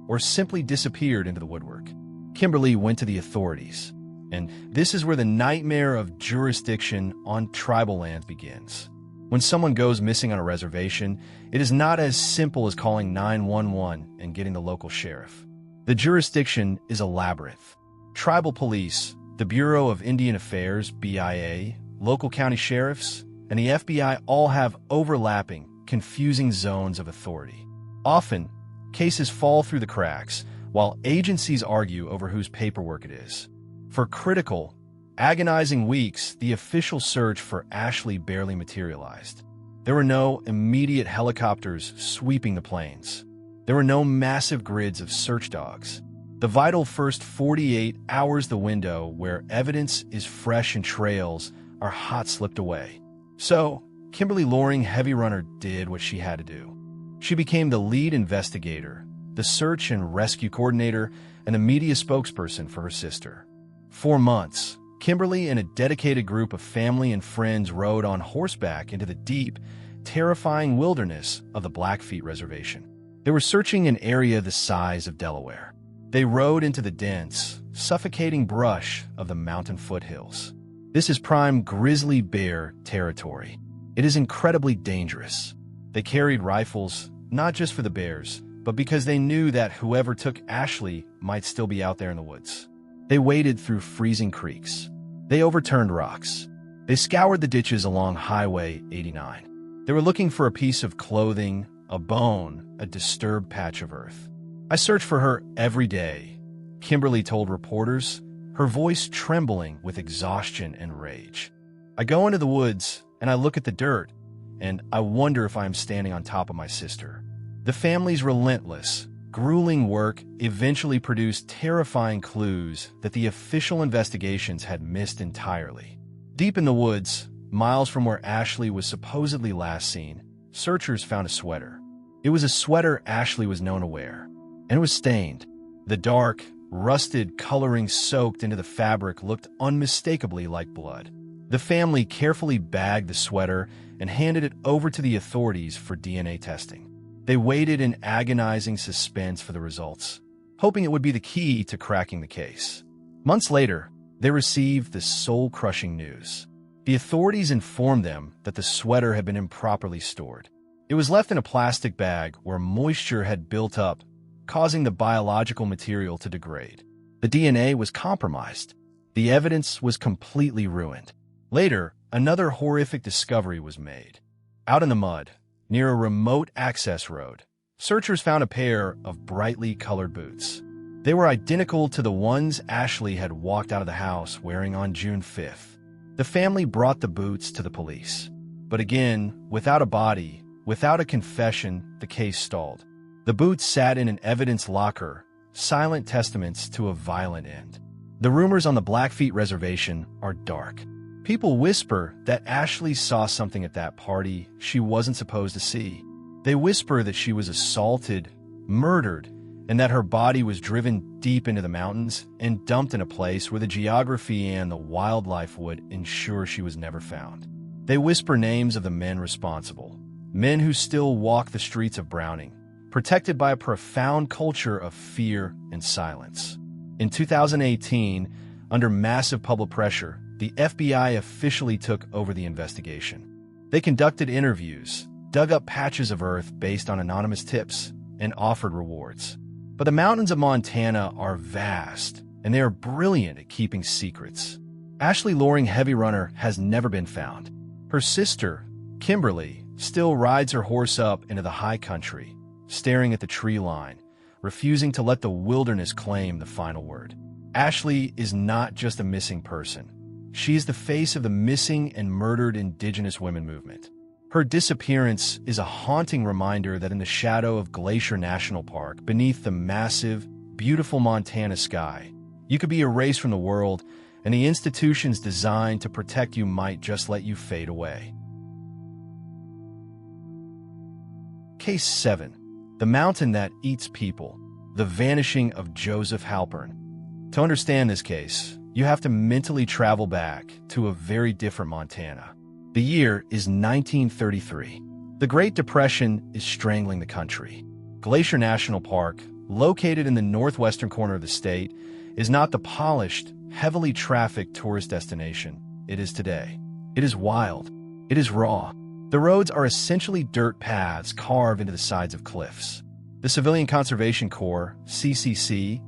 or simply disappeared into the woodwork. Kimberly went to the authorities. And this is where the nightmare of jurisdiction on tribal land begins. When someone goes missing on a reservation, it is not as simple as calling 911 and getting the local sheriff. The jurisdiction is a labyrinth. Tribal police, the Bureau of Indian Affairs, BIA, local county sheriffs, and the FBI all have overlapping, confusing zones of authority. Often, cases fall through the cracks, while agencies argue over whose paperwork it is. For critical, agonizing weeks, the official search for Ashley barely materialized. There were no immediate helicopters sweeping the plains. There were no massive grids of search dogs. The vital first 48 hours, the window where evidence is fresh and trails are hot slipped away. So, Kimberly Loring HeavyRunner did what she had to do. She became the lead investigator, the search and rescue coordinator, and the media spokesperson for her sister. For months, Kimberly and a dedicated group of family and friends rode on horseback into the deep, terrifying wilderness of the Blackfeet Reservation. They were searching an area the size of Delaware. They rode into the dense, suffocating brush of the mountain foothills. This is prime grizzly bear territory. It is incredibly dangerous. They carried rifles, not just for the bears, but because they knew that whoever took Ashley might still be out there in the woods. They waded through freezing creeks. They overturned rocks. They scoured the ditches along Highway 89. They were looking for a piece of clothing, a bone, a disturbed patch of earth. I searched for her every day, Kimberly told reporters, her voice trembling with exhaustion and rage. I go into the woods and I look at the dirt, and I wonder if I am standing on top of my sister. The family's relentless, grueling work eventually produced terrifying clues that the official investigations had missed entirely. Deep in the woods, miles from where Ashley was supposedly last seen, searchers found a sweater. It was a sweater Ashley was known to wear, and it was stained. The dark, rusted coloring soaked into the fabric looked unmistakably like blood. The family carefully bagged the sweater and handed it over to the authorities for DNA testing. They waited in agonizing suspense for the results, hoping it would be the key to cracking the case. Months later, they received the soul-crushing news. The authorities informed them that the sweater had been improperly stored. It was left in a plastic bag where moisture had built up, causing the biological material to degrade. The DNA was compromised. The evidence was completely ruined. Later, another horrific discovery was made. Out in the mud, near a remote access road, searchers found a pair of brightly colored boots. They were identical to the ones Ashley had walked out of the house wearing on June 5th. The family brought the boots to the police. But again, without a body, without a confession, the case stalled. The boots sat in an evidence locker, silent testaments to a violent end. The rumors on the Blackfeet Reservation are dark. People whisper that Ashley saw something at that party she wasn't supposed to see. They whisper that she was assaulted, murdered, and that her body was driven deep into the mountains and dumped in a place where the geography and the wildlife would ensure she was never found. They whisper names of the men responsible, men who still walk the streets of Browning, protected by a profound culture of fear and silence. In 2018, under massive public pressure, the FBI officially took over the investigation. They conducted interviews, dug up patches of earth based on anonymous tips, and offered rewards. But the mountains of Montana are vast, and they are brilliant at keeping secrets. Ashley Loring HeavyRunner has never been found. Her sister, Kimberly, still rides her horse up into the high country, staring at the tree line, refusing to let the wilderness claim the final word. Ashley is not just a missing person. She is the face of the missing and murdered Indigenous women movement. Her disappearance is a haunting reminder that in the shadow of Glacier National Park, beneath the massive, beautiful Montana sky, you could be erased from the world, and the institutions designed to protect you might just let you fade away. Case 7. The Mountain That Eats People. The Vanishing of Joseph Halpern. To understand this case, you have to mentally travel back to a very different Montana. The year is 1933. The Great Depression is strangling the country. Glacier National Park, located in the northwestern corner of the state, is not the polished, heavily trafficked tourist destination it is today. It is wild. It is raw. The roads are essentially dirt paths carved into the sides of cliffs. The Civilian Conservation Corps, CCC,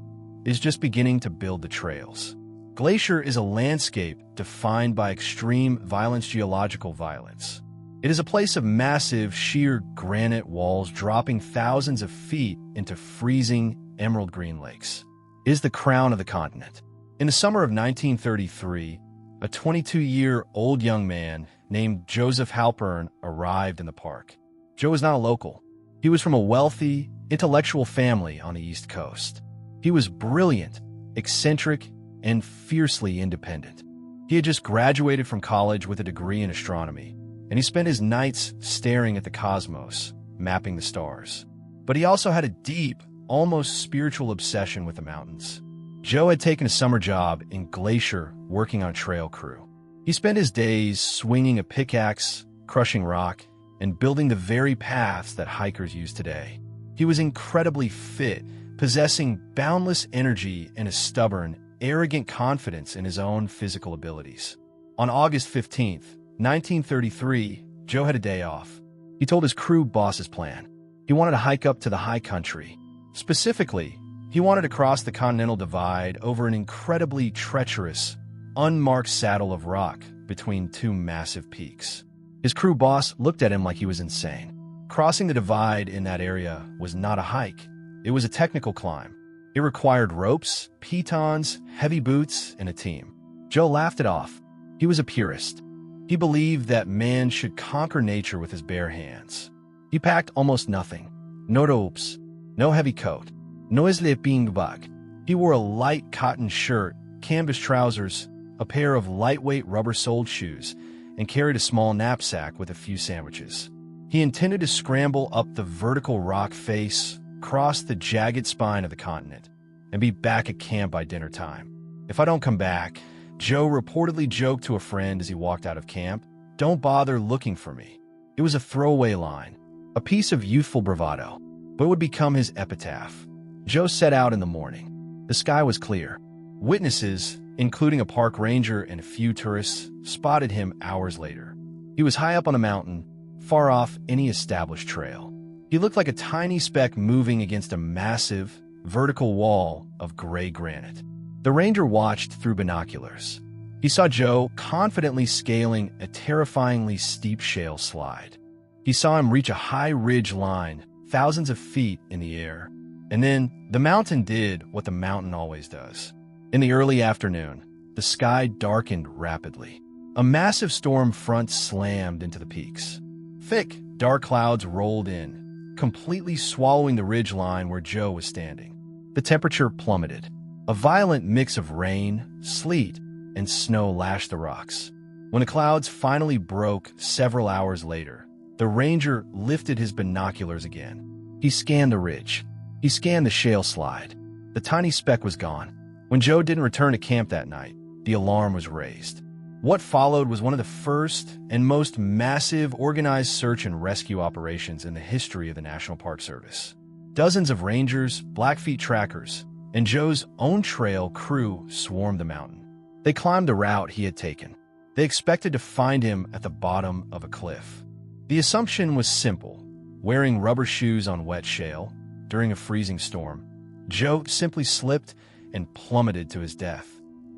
is just beginning to build the trails. Glacier is a landscape defined by extreme geological violence. It is a place of massive, sheer granite walls dropping thousands of feet into freezing, emerald green lakes. It is the crown of the continent. In the summer of 1933, a 22-year-old young man named Joseph Halpern arrived in the park. Joe was not a local. He was from a wealthy, intellectual family on the East Coast. He was brilliant, eccentric, and fiercely independent. He had just graduated from college with a degree in astronomy, and he spent his nights staring at the cosmos, mapping the stars. But he also had a deep, almost spiritual obsession with the mountains. Joe had taken a summer job in Glacier working on a trail crew. He spent his days swinging a pickaxe, crushing rock, and building the very paths that hikers use today. He was incredibly fit, possessing boundless energy and a stubborn, arrogant confidence in his own physical abilities. On August 15th, 1933, Joe had a day off. He told his crew boss his plan. He wanted to hike up to the high country. Specifically, he wanted to cross the Continental Divide over an incredibly treacherous, unmarked saddle of rock between two massive peaks. His crew boss looked at him like he was insane. Crossing the divide in that area was not a hike. It was a technical climb. It required ropes, pitons, heavy boots, and a team. Joe laughed it off. He was a purist. He believed that man should conquer nature with his bare hands. He packed almost nothing. No ropes, no heavy coat, no sleeping bag. He wore a light cotton shirt, canvas trousers, a pair of lightweight rubber-soled shoes, and carried a small knapsack with a few sandwiches. He intended to scramble up the vertical rock face, cross the jagged spine of the continent, and be back at camp by dinner time. "If I don't come back," Joe reportedly joked to a friend as he walked out of camp, "don't bother looking for me." It was a throwaway line, a piece of youthful bravado, but it would become his epitaph. Joe set out in the morning. The sky was clear. Witnesses, including a park ranger and a few tourists, spotted him hours later. He was high up on a mountain, far off any established trail. He looked like a tiny speck moving against a massive, vertical wall of gray granite. The ranger watched through binoculars. He saw Joe confidently scaling a terrifyingly steep shale slide. He saw him reach a high ridge line, thousands of feet in the air. And then the mountain did what the mountain always does. In the early afternoon, the sky darkened rapidly. A massive storm front slammed into the peaks. Thick, dark clouds rolled in, completely swallowing the ridge line where Joe was standing. The temperature plummeted. A violent mix of rain, sleet, and snow lashed the rocks. When the clouds finally broke several hours later, the ranger lifted his binoculars again. He scanned the ridge. He scanned the shale slide. The tiny speck was gone. When Joe didn't return to camp that night, the alarm was raised. What followed was one of the first and most massive organized search and rescue operations in the history of the National Park Service. Dozens of rangers, Blackfeet trackers, and Joe's own trail crew swarmed the mountain. They climbed the route he had taken. They expected to find him at the bottom of a cliff. The assumption was simple. Wearing rubber shoes on wet shale during a freezing storm, Joe simply slipped and plummeted to his death.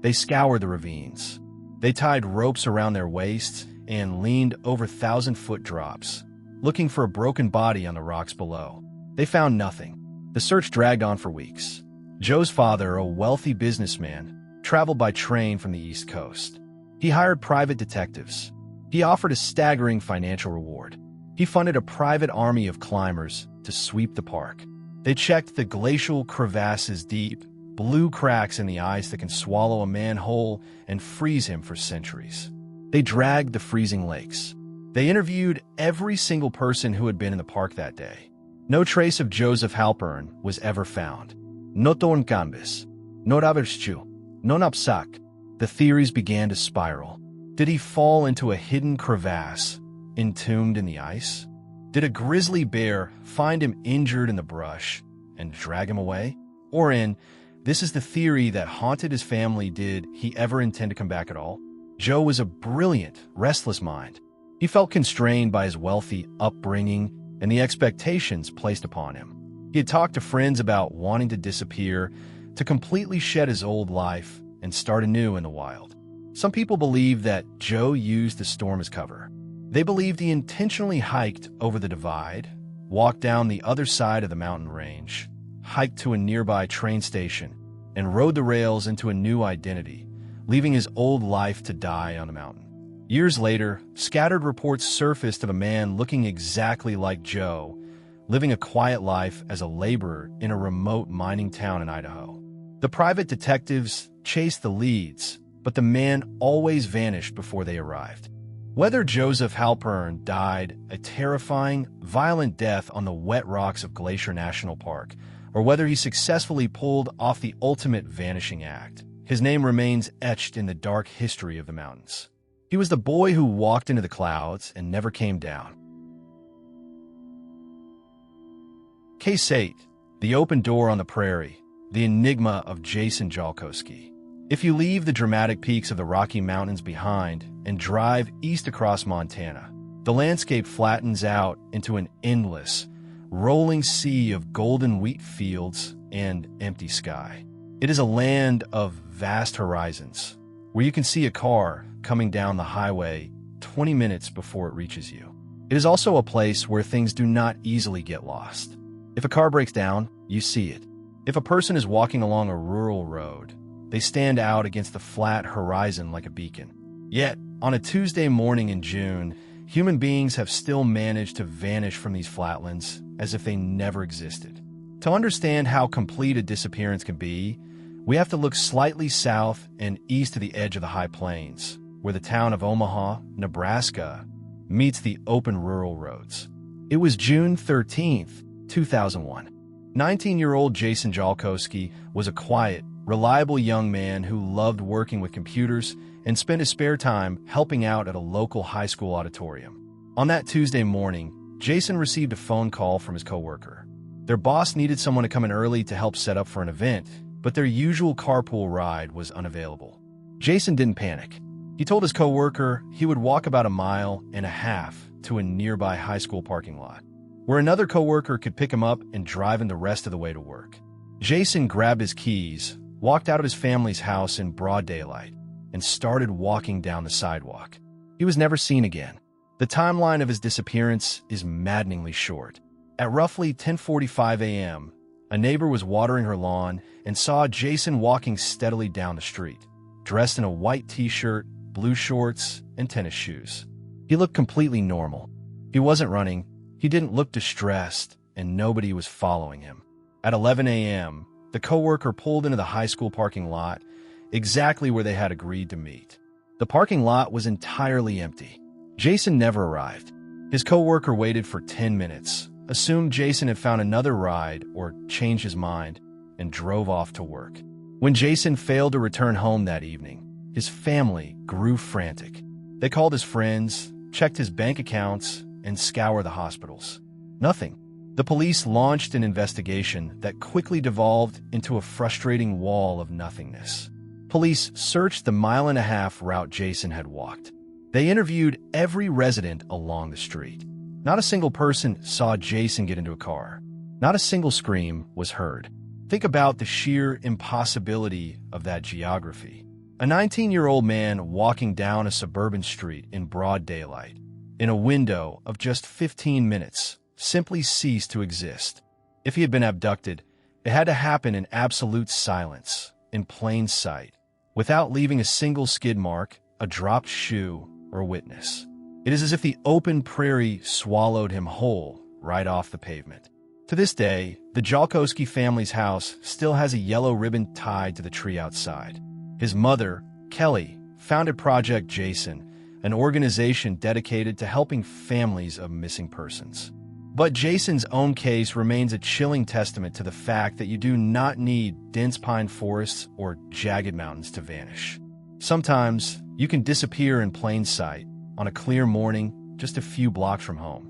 They scoured the ravines. They tied ropes around their waists and leaned over 1,000-foot drops, looking for a broken body on the rocks below. They found nothing. The search dragged on for weeks. Joe's father, a wealthy businessman, traveled by train from the East Coast. He hired private detectives. He offered a staggering financial reward. He funded a private army of climbers to sweep the park. They checked the glacial crevasses deep, blue cracks in the ice that can swallow a man whole and freeze him for centuries. They dragged the freezing lakes. They interviewed every single person who had been in the park that day. No trace of Joseph Halpern was ever found. No torn canvas, no raverschu, no knapsack. The theories began to spiral. Did he fall into a hidden crevasse, entombed in the ice? Did a grizzly bear find him injured in the brush and drag him away? Or this is the theory that haunted his family, did he ever intend to come back at all? Joe was a brilliant, restless mind. He felt constrained by his wealthy upbringing and the expectations placed upon him. He had talked to friends about wanting to disappear, to completely shed his old life and start anew in the wild. Some people believe that Joe used the storm as cover. They believed he intentionally hiked over the divide, walked down the other side of the mountain range, hiked to a nearby train station, and rode the rails into a new identity, leaving his old life to die on the mountain. Years later, scattered reports surfaced of a man looking exactly like Joe, living a quiet life as a laborer in a remote mining town in Idaho. The private detectives chased the leads, but the man always vanished before they arrived. Whether Joseph Halpern died a terrifying, violent death on the wet rocks of Glacier National Park, or whether he successfully pulled off the ultimate vanishing act, his name remains etched in the dark history of the mountains. He was the boy who walked into the clouds and never came down. Case 8. The Open Door on the Prairie. The Enigma of Jason Jolkowski. If you leave the dramatic peaks of the Rocky Mountains behind and drive east across Montana, the landscape flattens out into an endless, rolling sea of golden wheat fields and empty sky. It is a land of vast horizons, where you can see a car coming down the highway 20 minutes before it reaches you. It is also a place where things do not easily get lost. If a car breaks down, you see it. If a person is walking along a rural road, they stand out against the flat horizon like a beacon. Yet, on a Tuesday morning in June, human beings have still managed to vanish from these flatlands as if they never existed. To understand how complete a disappearance can be, we have to look slightly south and east of the edge of the high plains, where the town of Omaha, Nebraska, meets the open rural roads. It was June 13th, 2001. 19-year-old Jason Jolkowski was a quiet, reliable young man who loved working with computers and spent his spare time helping out at a local high school auditorium. On that Tuesday morning, Jason received a phone call from his coworker. Their boss needed someone to come in early to help set up for an event, but their usual carpool ride was unavailable. Jason didn't panic. He told his coworker he would walk about 1.5 miles to a nearby high school parking lot, where another coworker could pick him up and drive him the rest of the way to work. Jason grabbed his keys, walked out of his family's house in broad daylight, and started walking down the sidewalk. He was never seen again. The timeline of his disappearance is maddeningly short. At roughly 10:45 a.m., a neighbor was watering her lawn and saw Jason walking steadily down the street, dressed in a white t-shirt, blue shorts, and tennis shoes. He looked completely normal. He wasn't running, he didn't look distressed, and nobody was following him. At 11 a.m., the coworker pulled into the high school parking lot, exactly where they had agreed to meet. The parking lot was entirely empty. Jason never arrived. His coworker waited for 10 minutes, assumed Jason had found another ride or changed his mind and drove off to work. When Jason failed to return home that evening, his family grew frantic. They called his friends, checked his bank accounts, and scoured the hospitals. Nothing. The police launched an investigation that quickly devolved into a frustrating wall of nothingness. Police searched the mile-and-a-half route Jason had walked. They interviewed every resident along the street. Not a single person saw Jason get into a car. Not a single scream was heard. Think about the sheer impossibility of that geography. A 19-year-old man walking down a suburban street in broad daylight, in a window of just 15 minutes, simply ceased to exist. If he had been abducted, it had to happen in absolute silence, in plain sight, without leaving a single skid mark, a dropped shoe, or witness. It is as if the open prairie swallowed him whole right off the pavement. To this day, the Jolkowski family's house still has a yellow ribbon tied to the tree outside. His mother, Kelly, founded Project Jason, an organization dedicated to helping families of missing persons. But Jason's own case remains a chilling testament to the fact that you do not need dense pine forests or jagged mountains to vanish. Sometimes, you can disappear in plain sight on a clear morning just a few blocks from home.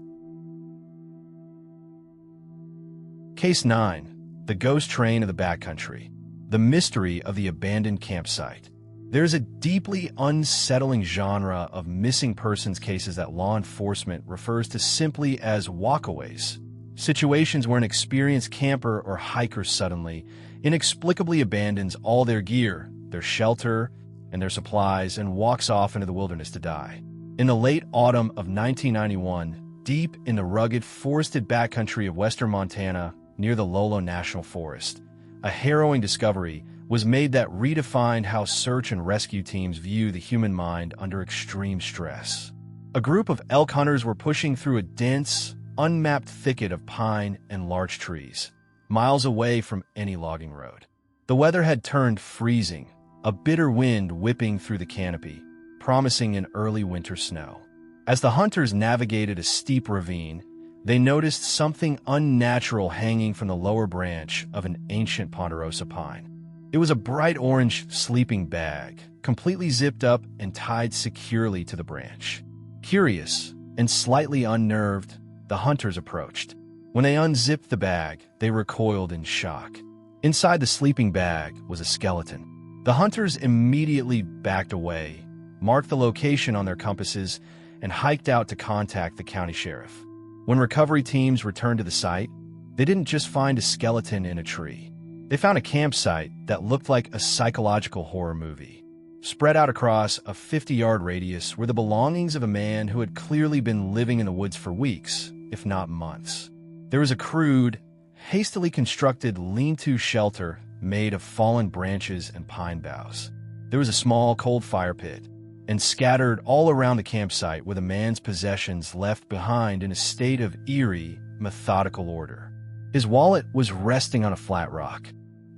Case 9. The Ghost Train of the Backcountry. The Mystery of the Abandoned Campsite. There is a deeply unsettling genre of missing persons cases that law enforcement refers to simply as walkaways. Situations where an experienced camper or hiker suddenly, inexplicably abandons all their gear, their shelter, and their supplies and walks off into the wilderness to die. In the late autumn of 1991, deep in the rugged, forested backcountry of western Montana, near the Lolo National Forest, a harrowing discovery was made that redefined how search and rescue teams view the human mind under extreme stress. A group of elk hunters were pushing through a dense, unmapped thicket of pine and large trees, miles away from any logging road. The weather had turned freezing, a bitter wind whipping through the canopy, promising an early winter snow. As the hunters navigated a steep ravine, they noticed something unnatural hanging from the lower branch of an ancient ponderosa pine. It was a bright orange sleeping bag, completely zipped up and tied securely to the branch. Curious and slightly unnerved, the hunters approached. When they unzipped the bag, they recoiled in shock. Inside the sleeping bag was a skeleton. The hunters immediately backed away, marked the location on their compasses, and hiked out to contact the county sheriff. When recovery teams returned to the site, they didn't just find a skeleton in a tree. They found a campsite that looked like a psychological horror movie. Spread out across a 50-yard radius were the belongings of a man who had clearly been living in the woods for weeks, if not months. There was a crude, hastily constructed lean-to shelter made of fallen branches and pine boughs. There was a small cold fire pit, and scattered all around the campsite were the man's possessions left behind in a state of eerie, methodical order. His wallet was resting on a flat rock.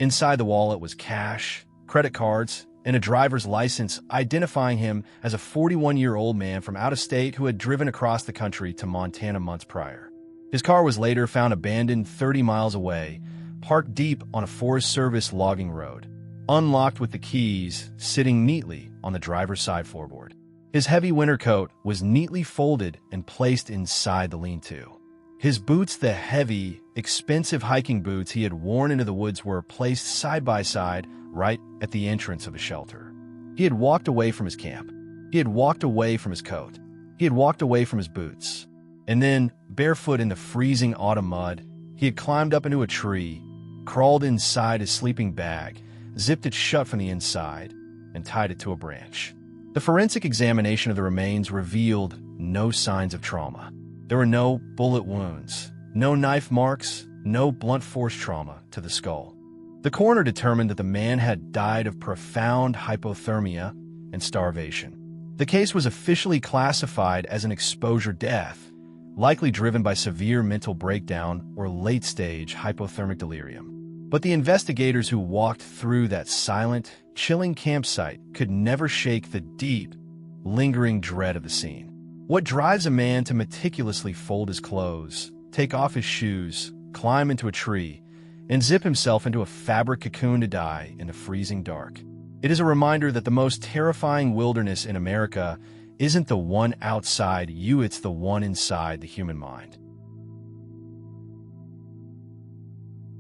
Inside the wallet was cash, credit cards, and a driver's license identifying him as a 41-year-old man from out of state who had driven across the country to Montana months prior. His car was later found abandoned 30 miles away, parked deep on a Forest Service logging road, unlocked with the keys sitting neatly on the driver's side floorboard. His heavy winter coat was neatly folded and placed inside the lean-to. His boots, the heavy, expensive hiking boots he had worn into the woods, were placed side by side right at the entrance of the shelter. He had walked away from his camp. He had walked away from his coat. He had walked away from his boots. And then, barefoot in the freezing autumn mud, he had climbed up into a tree, crawled inside his sleeping bag, zipped it shut from the inside, and tied it to a branch. The forensic examination of the remains revealed no signs of trauma. There were no bullet wounds, no knife marks, no blunt force trauma to the skull. The coroner determined that the man had died of profound hypothermia and starvation. The case was officially classified as an exposure death, likely driven by severe mental breakdown or late-stage hypothermic delirium. But the investigators who walked through that silent, chilling campsite could never shake the deep, lingering dread of the scene. What drives a man to meticulously fold his clothes, take off his shoes, climb into a tree, and zip himself into a fabric cocoon to die in the freezing dark. It is a reminder that the most terrifying wilderness in America isn't the one outside you, it's the one inside the human mind.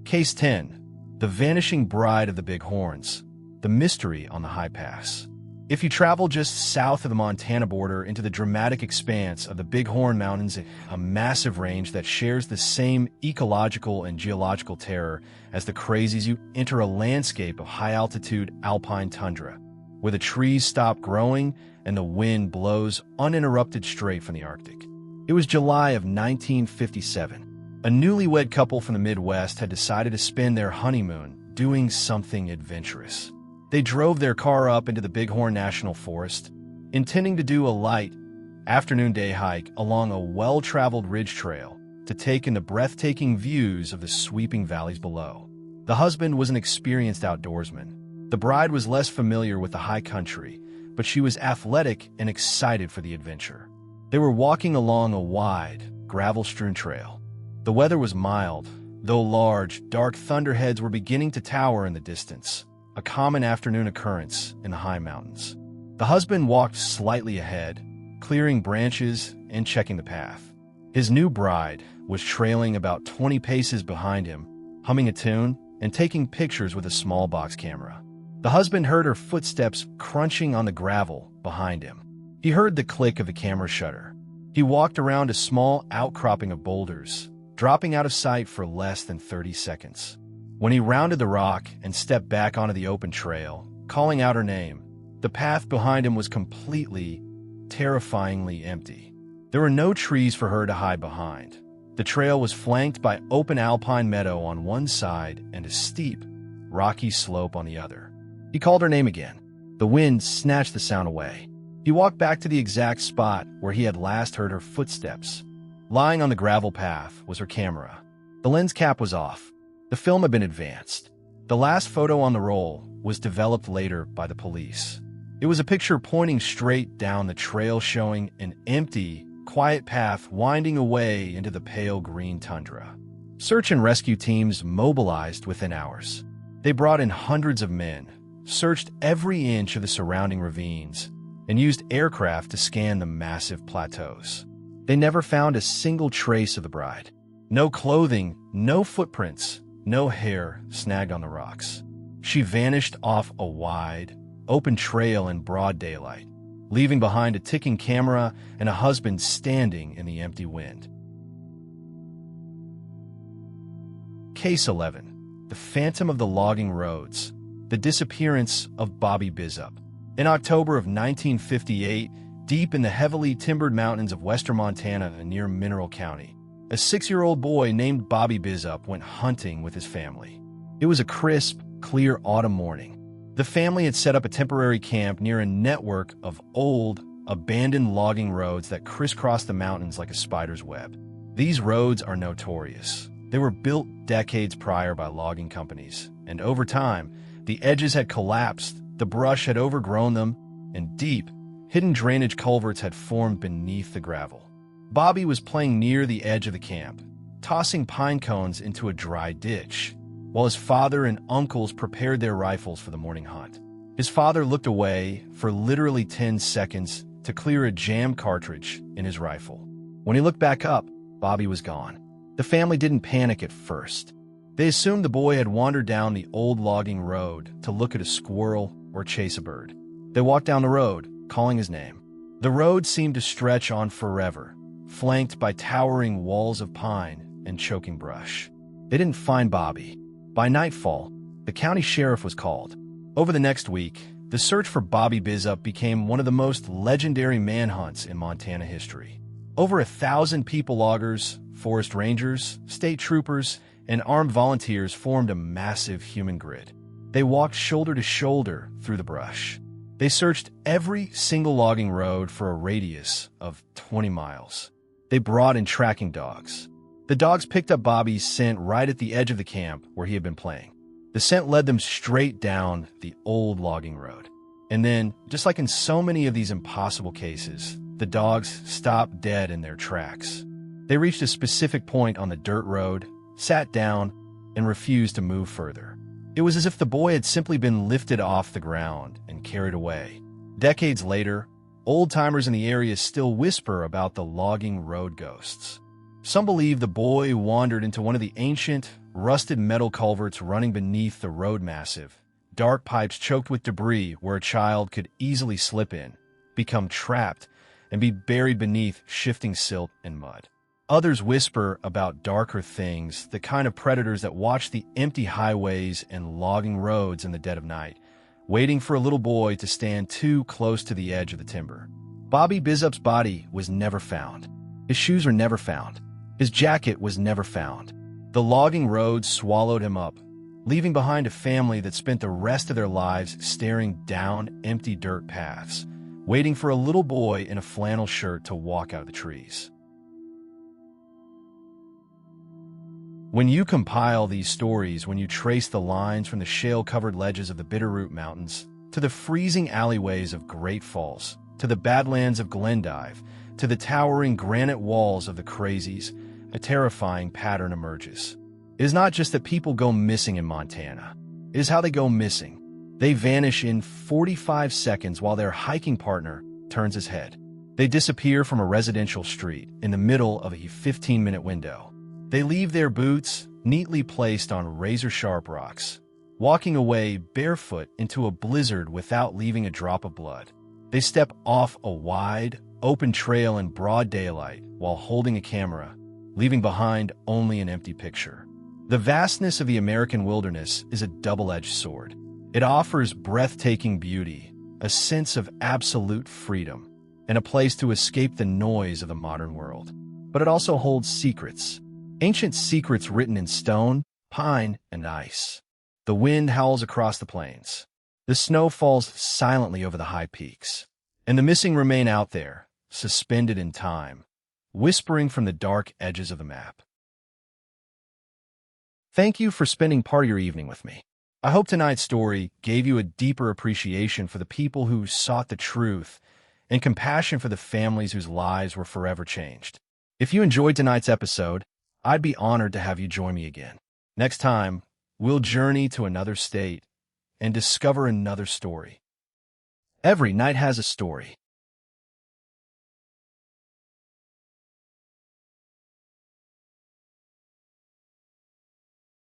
Case 10. The Vanishing Bride of the Big Horns. The Mystery on the High Pass. If you travel just south of the Montana border into the dramatic expanse of the Big Horn Mountains, a massive range that shares the same ecological and geological terror as the Crazies, you enter a landscape of high-altitude alpine tundra, where the trees stop growing and the wind blows uninterrupted straight from the Arctic. It was July of 1957. A newlywed couple from the Midwest had decided to spend their honeymoon doing something adventurous. They drove their car up into the Bighorn National Forest, intending to do a light afternoon day hike along a well-traveled ridge trail to take in the breathtaking views of the sweeping valleys below. The husband was an experienced outdoorsman. The bride was less familiar with the high country, but she was athletic and excited for the adventure. They were walking along a wide, gravel-strewn trail. The weather was mild, though large, dark thunderheads were beginning to tower in the distance, a common afternoon occurrence in the high mountains. The husband walked slightly ahead, clearing branches and checking the path. His new bride was trailing about 20 paces behind him, humming a tune and taking pictures with a small box camera. The husband heard her footsteps crunching on the gravel behind him. He heard the click of the camera shutter. He walked around a small outcropping of boulders, dropping out of sight for less than 30 seconds. When he rounded the rock and stepped back onto the open trail, calling out her name, the path behind him was completely, terrifyingly empty. There were no trees for her to hide behind. The trail was flanked by open alpine meadow on one side and a steep, rocky slope on the other. He called her name again. The wind snatched the sound away. He walked back to the exact spot where he had last heard her footsteps. Lying on the gravel path was her camera. The lens cap was off. The film had been advanced. The last photo on the roll was developed later by the police. It was a picture pointing straight down the trail showing an empty, quiet path winding away into the pale green tundra. Search and rescue teams mobilized within hours. They brought in hundreds of men, searched every inch of the surrounding ravines, and used aircraft to scan the massive plateaus. They never found a single trace of the bride. No clothing, no footprints, no hair snagged on the rocks. She vanished off a wide, open trail in broad daylight, leaving behind a ticking camera and a husband standing in the empty wind. Case 11. The Phantom of the Logging Roads. The Disappearance of Bobby Bizup. In October of 1958, deep in the heavily timbered mountains of western Montana near Mineral County, a 6-year-old boy named Bobby Bizup went hunting with his family. It was a crisp, clear autumn morning. The family had set up a temporary camp near a network of old, abandoned logging roads that crisscrossed the mountains like a spider's web. These roads are notorious. They were built decades prior by logging companies, and over time, the edges had collapsed, the brush had overgrown them, and deep, hidden drainage culverts had formed beneath the gravel. Bobby was playing near the edge of the camp, tossing pine cones into a dry ditch, while his father and uncles prepared their rifles for the morning hunt. His father looked away for literally 10 seconds to clear a jammed cartridge in his rifle. When he looked back up, Bobby was gone. The family didn't panic at first. They assumed the boy had wandered down the old logging road to look at a squirrel or chase a bird. They walked down the road, calling his name. The road seemed to stretch on forever, flanked by towering walls of pine and choking brush. They didn't find Bobby. By nightfall, the county sheriff was called. Over the next week, the search for Bobby Bizup became one of the most legendary manhunts in Montana history. Over 1,000 people loggers, forest rangers, state troopers, and armed volunteers formed a massive human grid. They walked shoulder to shoulder through the brush. They searched every single logging road for a radius of 20 miles. They brought in tracking dogs. The dogs picked up Bobby's scent right at the edge of the camp where he had been playing. The scent led them straight down the old logging road. And then, just like in so many of these impossible cases, the dogs stopped dead in their tracks. They reached a specific point on the dirt road, sat down, and refused to move further. It was as if the boy had simply been lifted off the ground and carried away. Decades later, old-timers in the area still whisper about the logging road ghosts. Some believe the boy wandered into one of the ancient, rusted metal culverts running beneath the road massive, dark pipes choked with debris where a child could easily slip in, become trapped, and be buried beneath shifting silt and mud. Others whisper about darker things, the kind of predators that watch the empty highways and logging roads in the dead of night, waiting for a little boy to stand too close to the edge of the timber. Bobby Bizup's body was never found. His shoes were never found. His jacket was never found. The logging roads swallowed him up, leaving behind a family that spent the rest of their lives staring down empty dirt paths, waiting for a little boy in a flannel shirt to walk out of the trees. When you compile these stories, when you trace the lines from the shale-covered ledges of the Bitterroot Mountains to the freezing alleyways of Great Falls, to the Badlands of Glendive, to the towering granite walls of the Crazies, a terrifying pattern emerges. It is not just that people go missing in Montana. It is how they go missing. They vanish in 45 seconds while their hiking partner turns his head. They disappear from a residential street in the middle of a 15-minute window. They leave their boots neatly placed on razor-sharp rocks, walking away barefoot into a blizzard without leaving a drop of blood. They step off a wide, open trail in broad daylight while holding a camera, leaving behind only an empty picture. The vastness of the American wilderness is a double-edged sword. It offers breathtaking beauty, a sense of absolute freedom, and a place to escape the noise of the modern world. But it also holds secrets. Ancient secrets written in stone, pine, and ice. The wind howls across the plains. The snow falls silently over the high peaks. And the missing remain out there, suspended in time, whispering from the dark edges of the map. Thank you for spending part of your evening with me. I hope tonight's story gave you a deeper appreciation for the people who sought the truth and compassion for the families whose lives were forever changed. If you enjoyed tonight's episode, I'd be honored to have you join me again. Next time, we'll journey to another state and discover another story. Every night has a story.